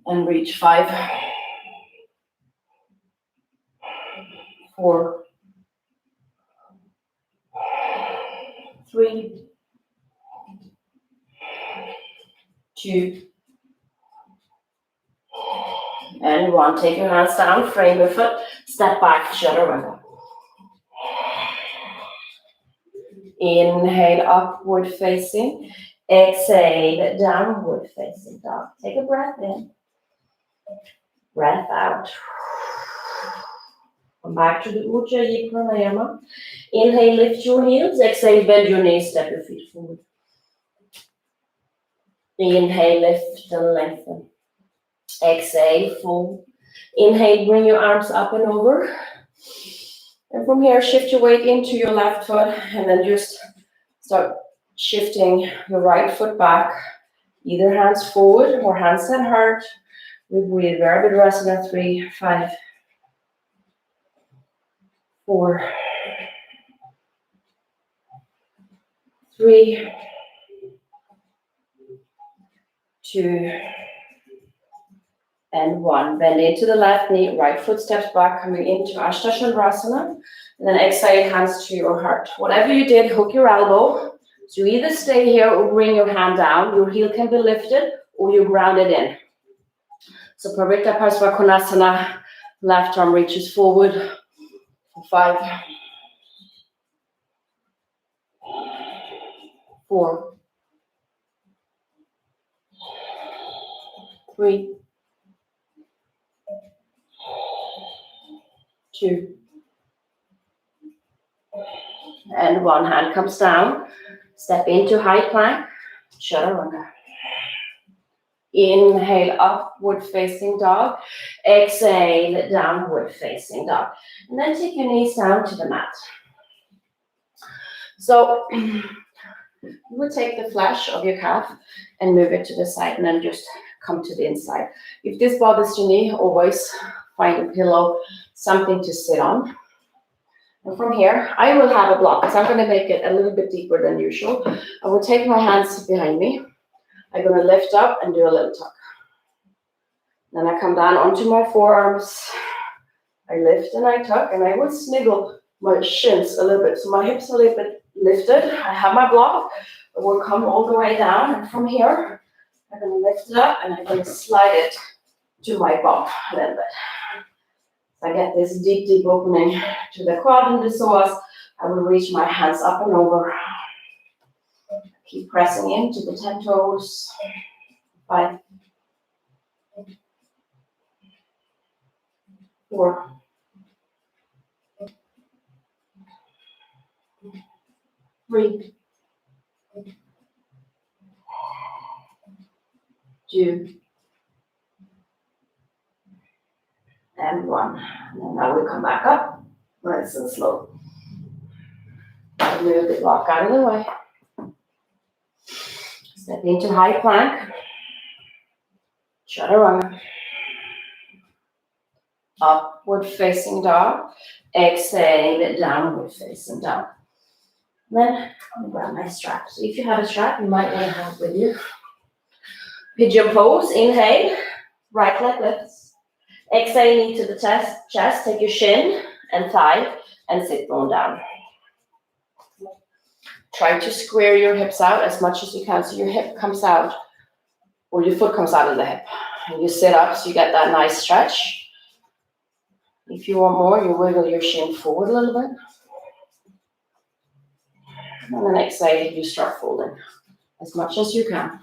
and reach 5, 4, 3, 2, and 1. Take your hands down, frame your foot, step back, chaturanga. Inhale, upward facing. Exhale, downward facing dog. Take a breath in. Breath out. Come back to the Ujjayi Pranayama. Inhale, lift your heels. Exhale, bend your knees, step your feet forward. Inhale, lift and lengthen. Exhale, fold. Inhale, bring your arms up and over. And from here, shift your weight into your left foot, and then just start shifting your right foot back. Either hands forward or hands at heart. We breathe Virabhadrasana 3, 5, 4, 3, 2, and 1. Bend into the left knee, right foot steps back, coming into Ashtachandra. And then exhale, hands to your heart. Whatever you did, hook your elbow. So either stay here or bring your hand down. Your heel can be lifted or you ground it in. So Parivrtta Prasvakonasana, left arm reaches forward for 5, 4, 3, 2, and 1. Hand comes down. Step into high plank, chaturanga. Inhale, upward facing dog. Exhale, downward facing dog. And then take your knees down to the mat. So you would take the flesh of your calf and move it to the side, and then just come to the inside. If this bothers your knee, always find a pillow, something to sit on. And from here, I will have a block, because I'm going to make it a little bit deeper than usual. I will take my hands behind me. I'm going to lift up and do a little tuck. Then I come down onto my forearms. I lift and I tuck, and I will sniggle my shins a little bit. So my hips are a little bit lifted. I have my block. I will come all the way down. And from here, I'm going to lift it up, and I'm going to slide it to my bum a little bit. I get this deep, deep opening to the quad and the psoas. I will reach my hands up and over. Keep pressing into the 10 toes. 5, 4, 3, 2, and 1. And now we come back up, nice and slow. Move the block out of the way. Step into high plank. Chaturanga. Upward facing dog. Exhale, downward facing dog. Then I'm gonna grab my strap. So if you have a strap, you might want to have it with you. Pigeon pose. Inhale. Right leg lifts. Exhale, knee to the chest. Take your shin and thigh and sit bone down. Try to square your hips out as much as you can, so your hip comes out, or your foot comes out of the hip. And you sit up so you get that nice stretch. If you want more, you wiggle your shin forward a little bit. And then exhale, you start folding as much as you can.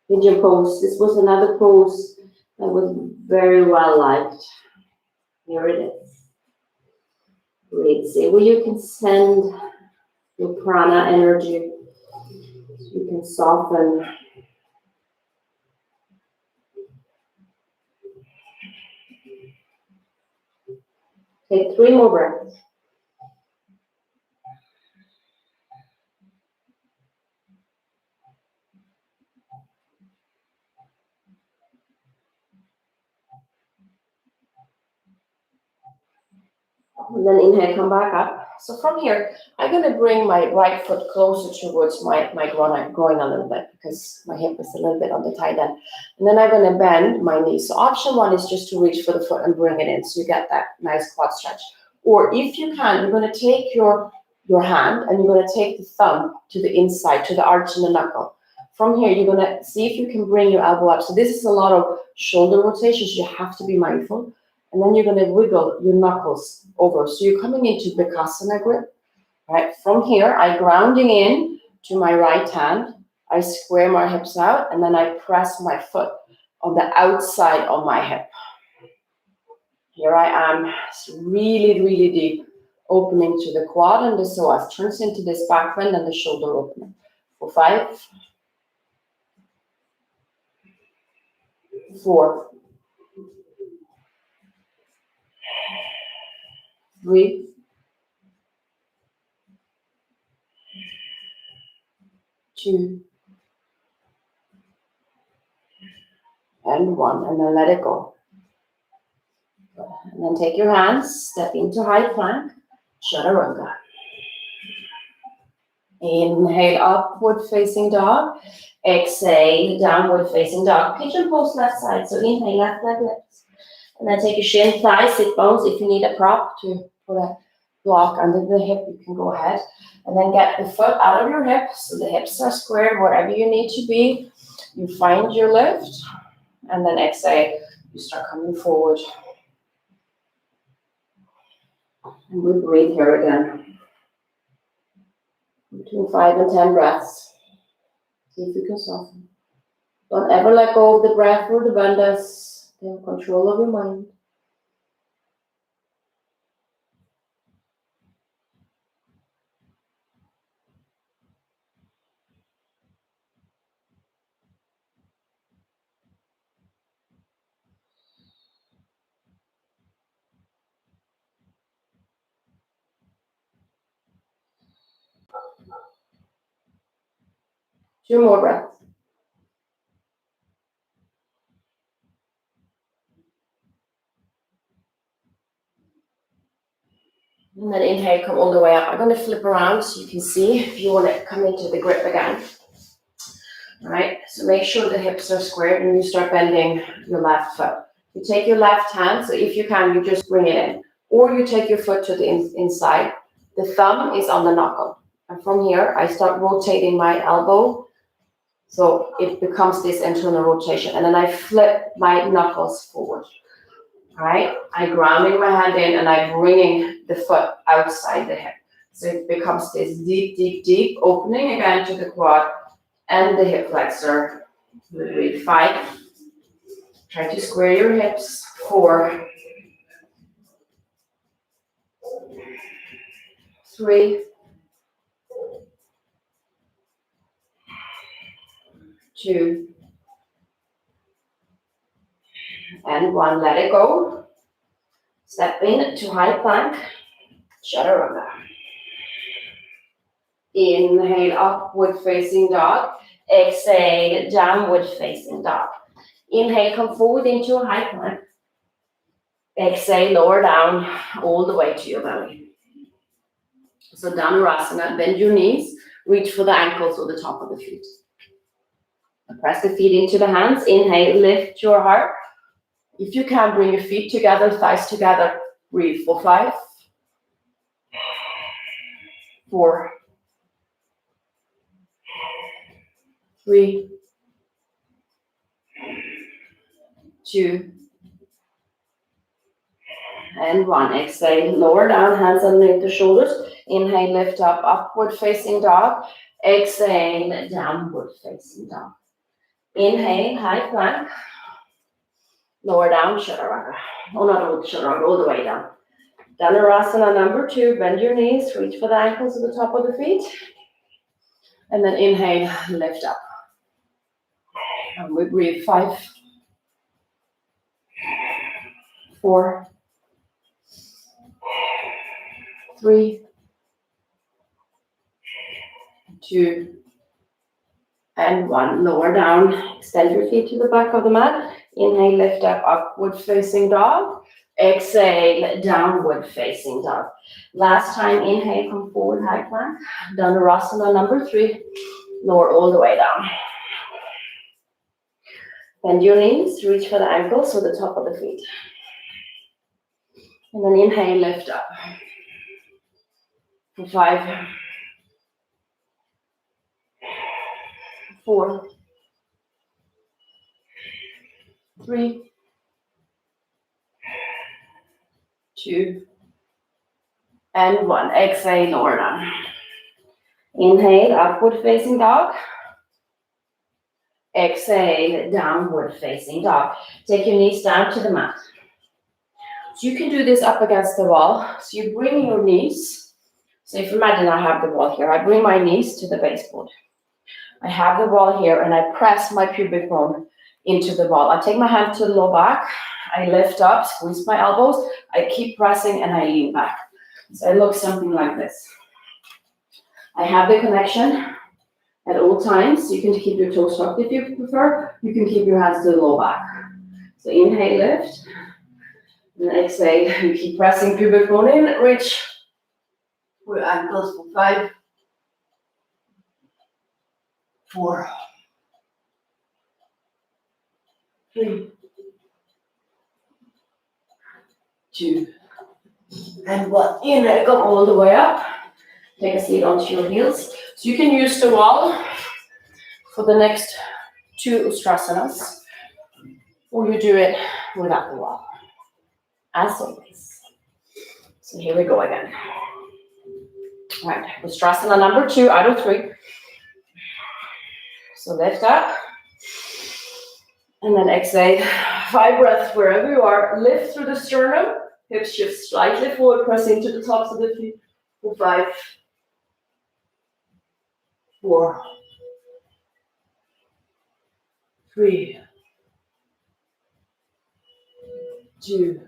Pigeon pose. This was another pose that was very well liked. Here it is. Breathe. See where you can send your prana energy. You can soften. Take 3 more breaths. And then inhale, come back up. So from here, I'm going to bring my right foot closer towards my groin a little bit because my hip is a little bit on the tight end. And then I'm going to bend my knees. So option 1 is just to reach for the foot and bring it in so you get that nice quad stretch. Or if you can, you're going to take your hand and you're going to take the thumb to the inside, to the arch in the knuckle. From here, you're going to see if you can bring your elbow up. So this is a lot of shoulder rotations. You have to be mindful. And then you're going to wiggle your knuckles over. So you're coming into Bakasana grip, right? From here, I'm grounding in to my right hand. I square my hips out, and then I press my foot on the outside of my hip. Here I am, really, really deep, opening to the quad and the psoas. Turns into this back bend and the shoulder opening. For 5, 4, 3, 2, and 1. And then let it go. And then take your hands, step into high plank, chaturanga. Inhale, upward facing dog. Exhale, downward facing dog. Pigeon pose left side. So inhale, left leg lifts. And then take your shin, thigh, sit bones. If you need a prop to put a block under the hip, you can go ahead. And then get the foot out of your hip. So the hips are squared wherever you need to be. You find your lift. And then exhale, you start coming forward. And we breathe here again. Between 5 and 10 breaths. See if you can soften. Don't ever let go of the breath or the bandhas. Take control of your mind. Two more breaths. And then inhale, come all the way up. I'm going to flip around so you can see if you want to come into the grip again. All right, so make sure the hips are squared and you start bending your left foot. You take your left hand, so if you can, you just bring it in. Or you take your foot to the inside. The thumb is on the knuckle. And from here, I start rotating my elbow. So it becomes this internal rotation. And then I flip my knuckles forward. All right, I'm grounding my hand in and I'm bringing the foot outside the hip. So it becomes this deep, deep, deep opening again to the quad and the hip flexor. Breathe. 5. Try to square your hips. 4, 3, 2, and 1. Let it go. Step in to high plank. Chaturanga. Inhale, upward facing dog. Exhale, downward facing dog. Inhale, come forward into a high plank. Exhale, lower down all the way to your belly. So Dhanurasana, bend your knees, reach for the ankles or the top of the feet. Press the feet into the hands. Inhale, lift your heart. If you can, bring your feet together, thighs together. Breathe for 5, 4, 3, 2, and 1. Exhale, lower down, hands underneath the shoulders. Inhale, lift up, upward facing dog. Exhale, downward facing dog. Inhale, high plank. Lower down, chaturanga. Oh, not all chaturanga, all the way down. Dhanurasana number 2, bend your knees, reach for the ankles at the top of the feet. And then inhale, lift up. And we breathe 5, 4, 3, 2, and 1. Lower down, extend your feet to the back of the mat. Inhale, lift up, upward facing dog. Exhale, downward facing dog. Last time, inhale, come forward, high plank. Dhanurasana number 3, lower all the way down. Bend your knees, reach for the ankles or the top of the feet. And then inhale, lift up. For 5, 4, 3, 2, and 1. Exhale, lower down. Inhale, upward facing dog. Exhale, downward facing dog. Take your knees down to the mat. So you can do this up against the wall. So you bring your knees. So if you imagine I have the wall here, I bring my knees to the baseboard. I have the wall here and I press my pubic bone into the wall. I take my hand to the low back. I lift up, squeeze my elbows. I keep pressing and I lean back. So it looks something like this. I have the connection at all times. You can keep your toes tucked if you prefer. You can keep your hands to the low back. So inhale, lift. And exhale, you keep pressing pubic bone in. Reach for your ankles for 5, 4, 3, 2, and 1. Inhale, come all the way up. Take a seat onto your heels. So you can use the wall for the next 2 ustrasanas, or you do it without the wall, as always. So here we go again. All right, ustrasana number 2 out of 3. So lift up, and then exhale. 5 breaths wherever you are. Lift through the sternum, hips shift slightly forward, press into the tops of the feet for 5, 4, 3, 2,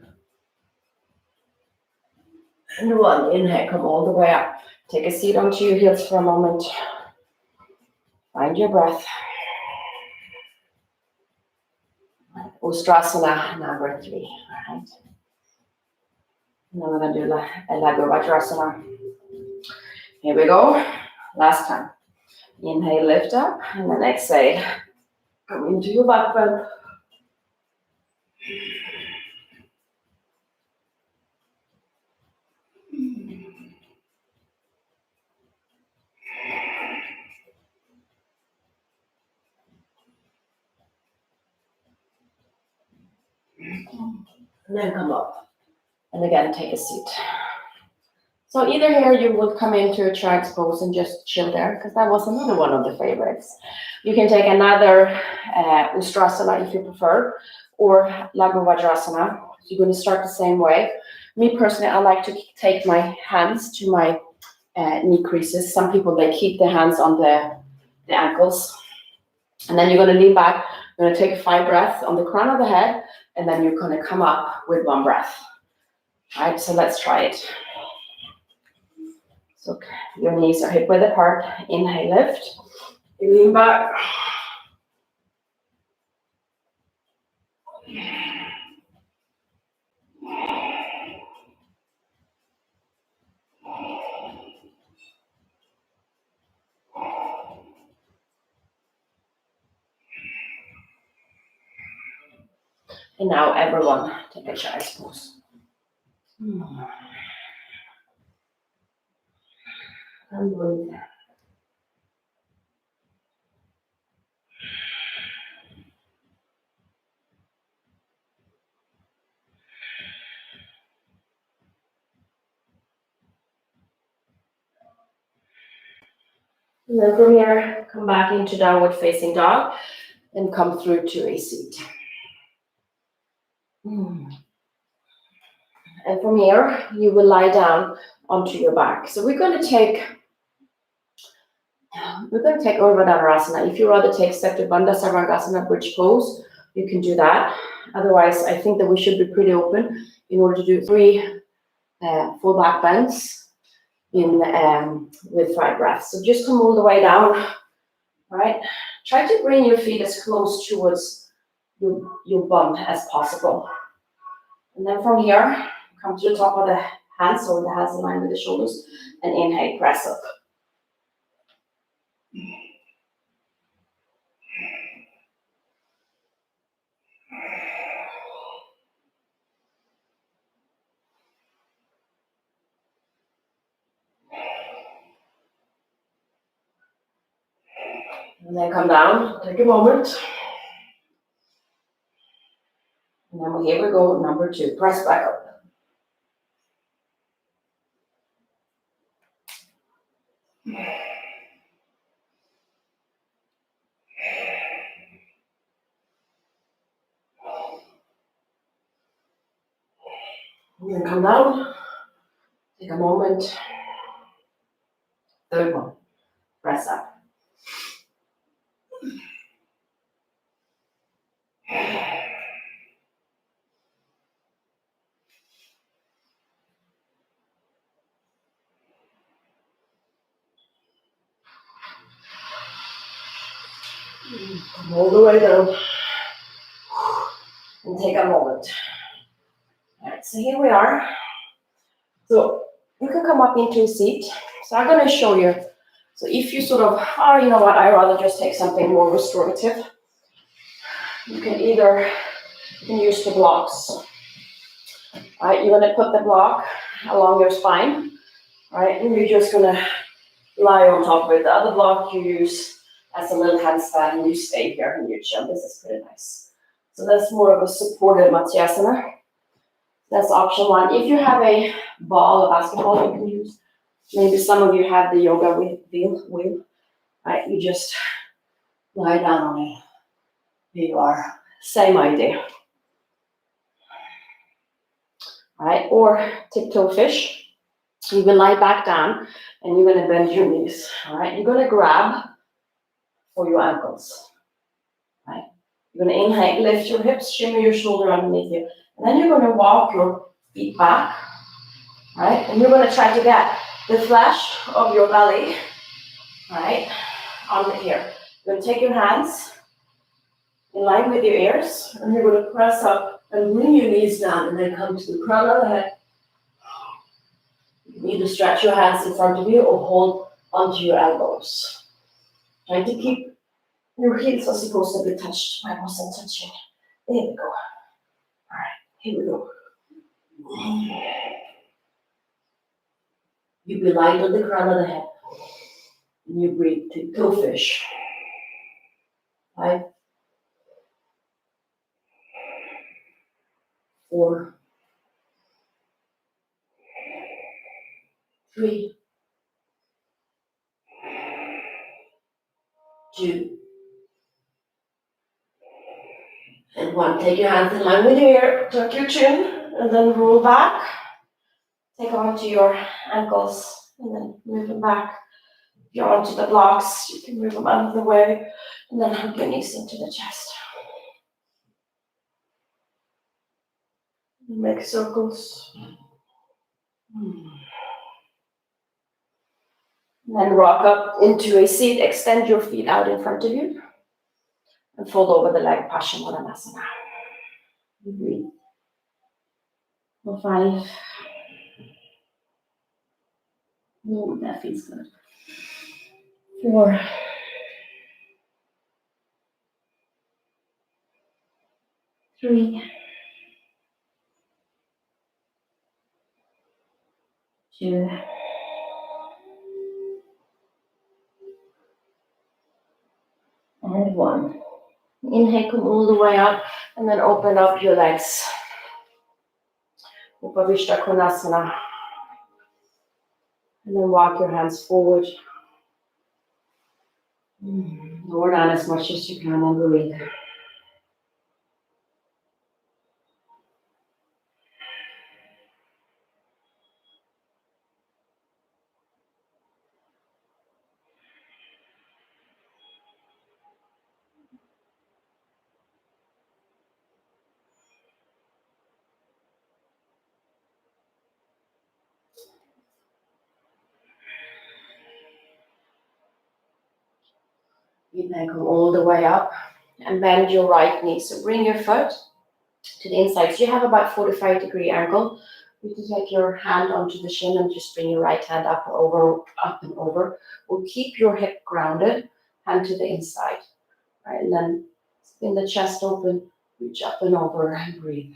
and 1. Inhale, come all the way up. Take a seat onto your heels for a moment. Find your breath. Ustrasana number 3. All right. And then we're going to do Laghu Vajrasana. Here we go. Last time. Inhale, lift up, and then exhale. Come into your back bend. And then come up. And again, take a seat. So either here you would come into a child's pose and just chill there, because that was another one of the favorites. You can take another Ustrasana if you prefer, or Laghu Vajrasana. You're going to start the same way. Me personally, I like to take my hands to my knee creases. Some people, they keep their hands on the ankles. And then you're going to lean back. You're going to take 5 breaths on the crown of the head, and then you're going to come up with 1 breath. All right, so let's try it. So your knees are hip width apart. Inhale, lift. You lean back. And now everyone take a child's pose. And breathe. And then from here, come back into downward facing dog and come through to a seat. And from here, you will lie down onto your back. So we're going to take Urdhva If you rather take Step Bandha Sarvangasana bridge pose, you can do that. Otherwise, I think that we should be pretty open in order to do 3 full back bends with 5 breaths. So just come all the way down. All right. Try to bring your feet as close towards your bum as possible. And then from here, come to the top of the hands, or the hands in line with the shoulders, and inhale, press up. And then come down, take a moment. And then here we go, number 2, press back up. And then come down, take a moment. 3rd one, press up. Come all the way down. And take a moment. All right, so here we are. So you can come up into a seat. So I'm going to show you. So if you sort of, you know what, I'd rather just take something more restorative. You can either use the blocks. All right, you're going to put the block along your spine. All right, and you're just going to lie on top of it. The other block you use as a little handstand, and you stay here in your chin. This is pretty nice. So that's more of a supported Matsyasana. That's option 1. If you have a ball, a basketball, you can use. Maybe some of you have the yoga wheel. Right, you just lie down on it. Here you are. Same idea. All right, or tiptoe fish. You will lie back down and you're going to bend your knees. All right, you're going to grab for your ankles. Right, you're going to inhale, lift your hips, shimmy your shoulder underneath you, and then you're going to walk your feet back. Right, and you're going to try to get the flesh of your belly, right, on here. You're going to take your hands in line with your ears, and you're going to press up and bring your knees down, and then come to the crown of the head. You can either stretch your hands in front of you or hold onto your elbows. Try to keep your heels are supposed to be touched. I wasn't touching. There we go. All right, here we go. You be light on the crown of the head. And you breathe tiptoe fish. 5, 4, 3, 2, and 1. Take your hands in line with your ear, tuck your chin, and then roll back. Take onto your ankles, and then move them back. If you're onto the blocks, you can move them out of the way, and then hug your knees into the chest. Make circles. And then rock up into a seat, extend your feet out in front of you, and fold over the leg, Paschimottanasana. Breathe. 5. Oh, that feels good. 4. 3. 2. And 1. Inhale, come all the way up, and then open up your legs. Upavishta Konasana. And then walk your hands forward. Lower down as much as you can and breathe. Inhale, come all the way up and bend your right knee. So bring your foot to the inside. So you have about 45-degree angle. You can take your hand onto the shin and just bring your right hand up and over. We'll keep your hip grounded, hand to the inside. Right, and then spin the chest open, reach up and over and breathe.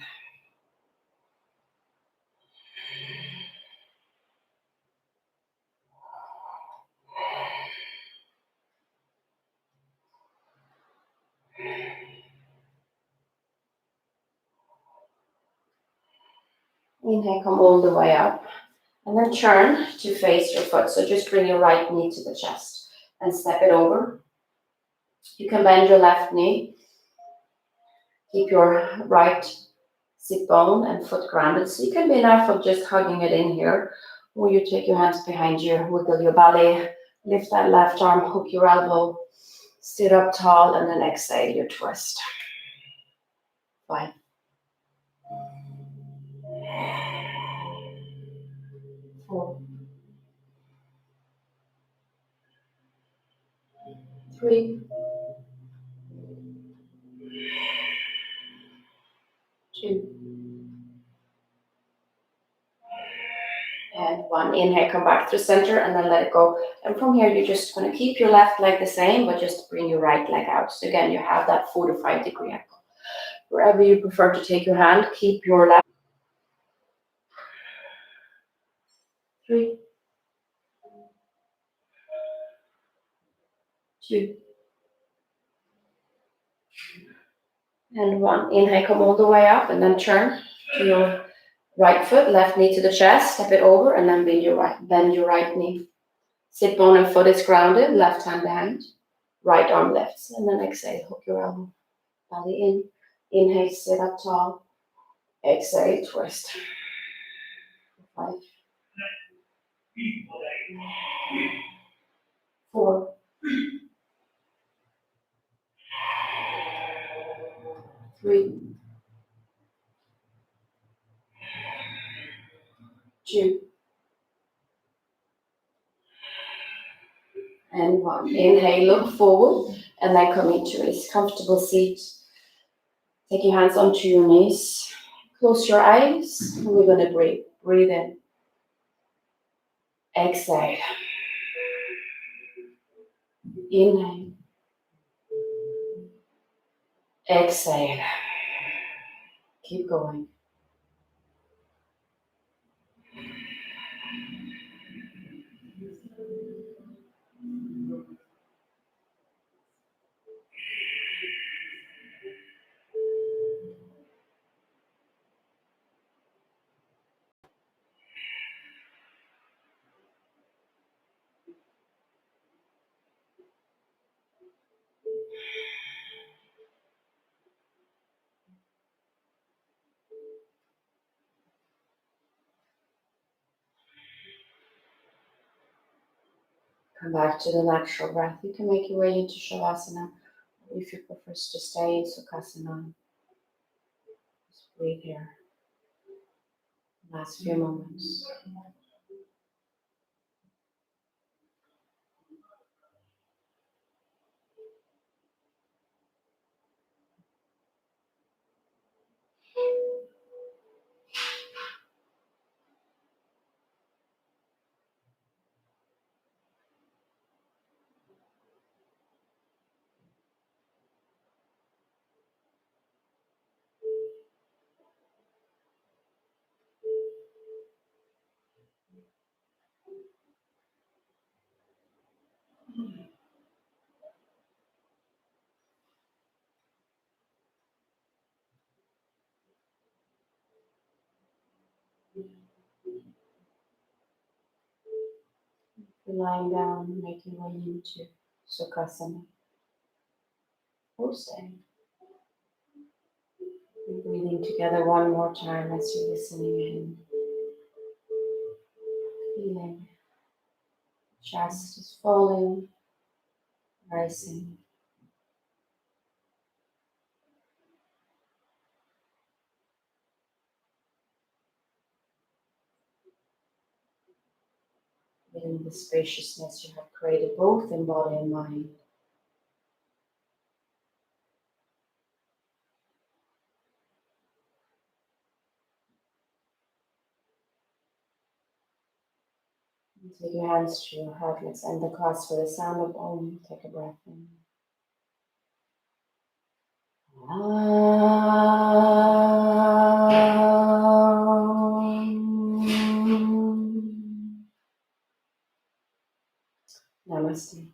Inhale, come all the way up. And then turn to face your foot. So just bring your right knee to the chest and step it over. You can bend your left knee. Keep your right sit bone and foot grounded. So you can be enough of just hugging it in here. Or you take your hands behind you, wiggle your belly, lift that left arm, hook your elbow, sit up tall, and then exhale your twist. 5, 4, 3, 2, and 1. Inhale, come back to center and then let it go. And from here, you're just going to keep your left leg the same, but just bring your right leg out. So again, you have that 45-degree angle. Wherever you prefer to take your hand, keep your left. 3, 2, and 1. Inhale, come all the way up and then turn to your right foot, left knee to the chest, step it over, and then bend your right knee. Sit bone and foot is grounded, left hand behind, right arm lifts, and then exhale, hook your elbow, belly in. Inhale, sit up tall. Exhale, twist. 5, 4, 3, 2, and 1. Inhale, look forward, and then come into a comfortable seat. Take your hands onto your knees. Close your eyes, and we're going to breathe. Breathe in. Exhale. Inhale. Exhale. Keep going. Come back to the natural breath. You can make your way into Shavasana. If you prefer to stay in Sukhasana, just breathe here. Last few moments. You're lying down, making your way into Sukhasana. Or stay. And breathing together one more time as you're listening in. Feeling chest is falling, rising. Feeling the spaciousness you have created both in body and mind. And take your hands to your heart. Let's end the class with a sound of Om. Take a breath in. Namaste.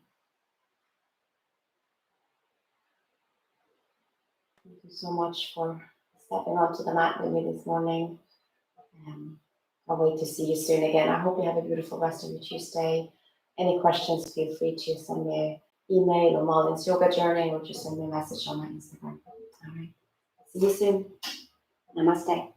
Thank you so much for stepping onto the mat with me this morning. I'll wait to see you soon again. I hope you have a beautiful rest of your Tuesday. Any questions, feel free to send me an email or Malin's yoga journey or just send me a message on my Instagram. All right. See you soon. Namaste.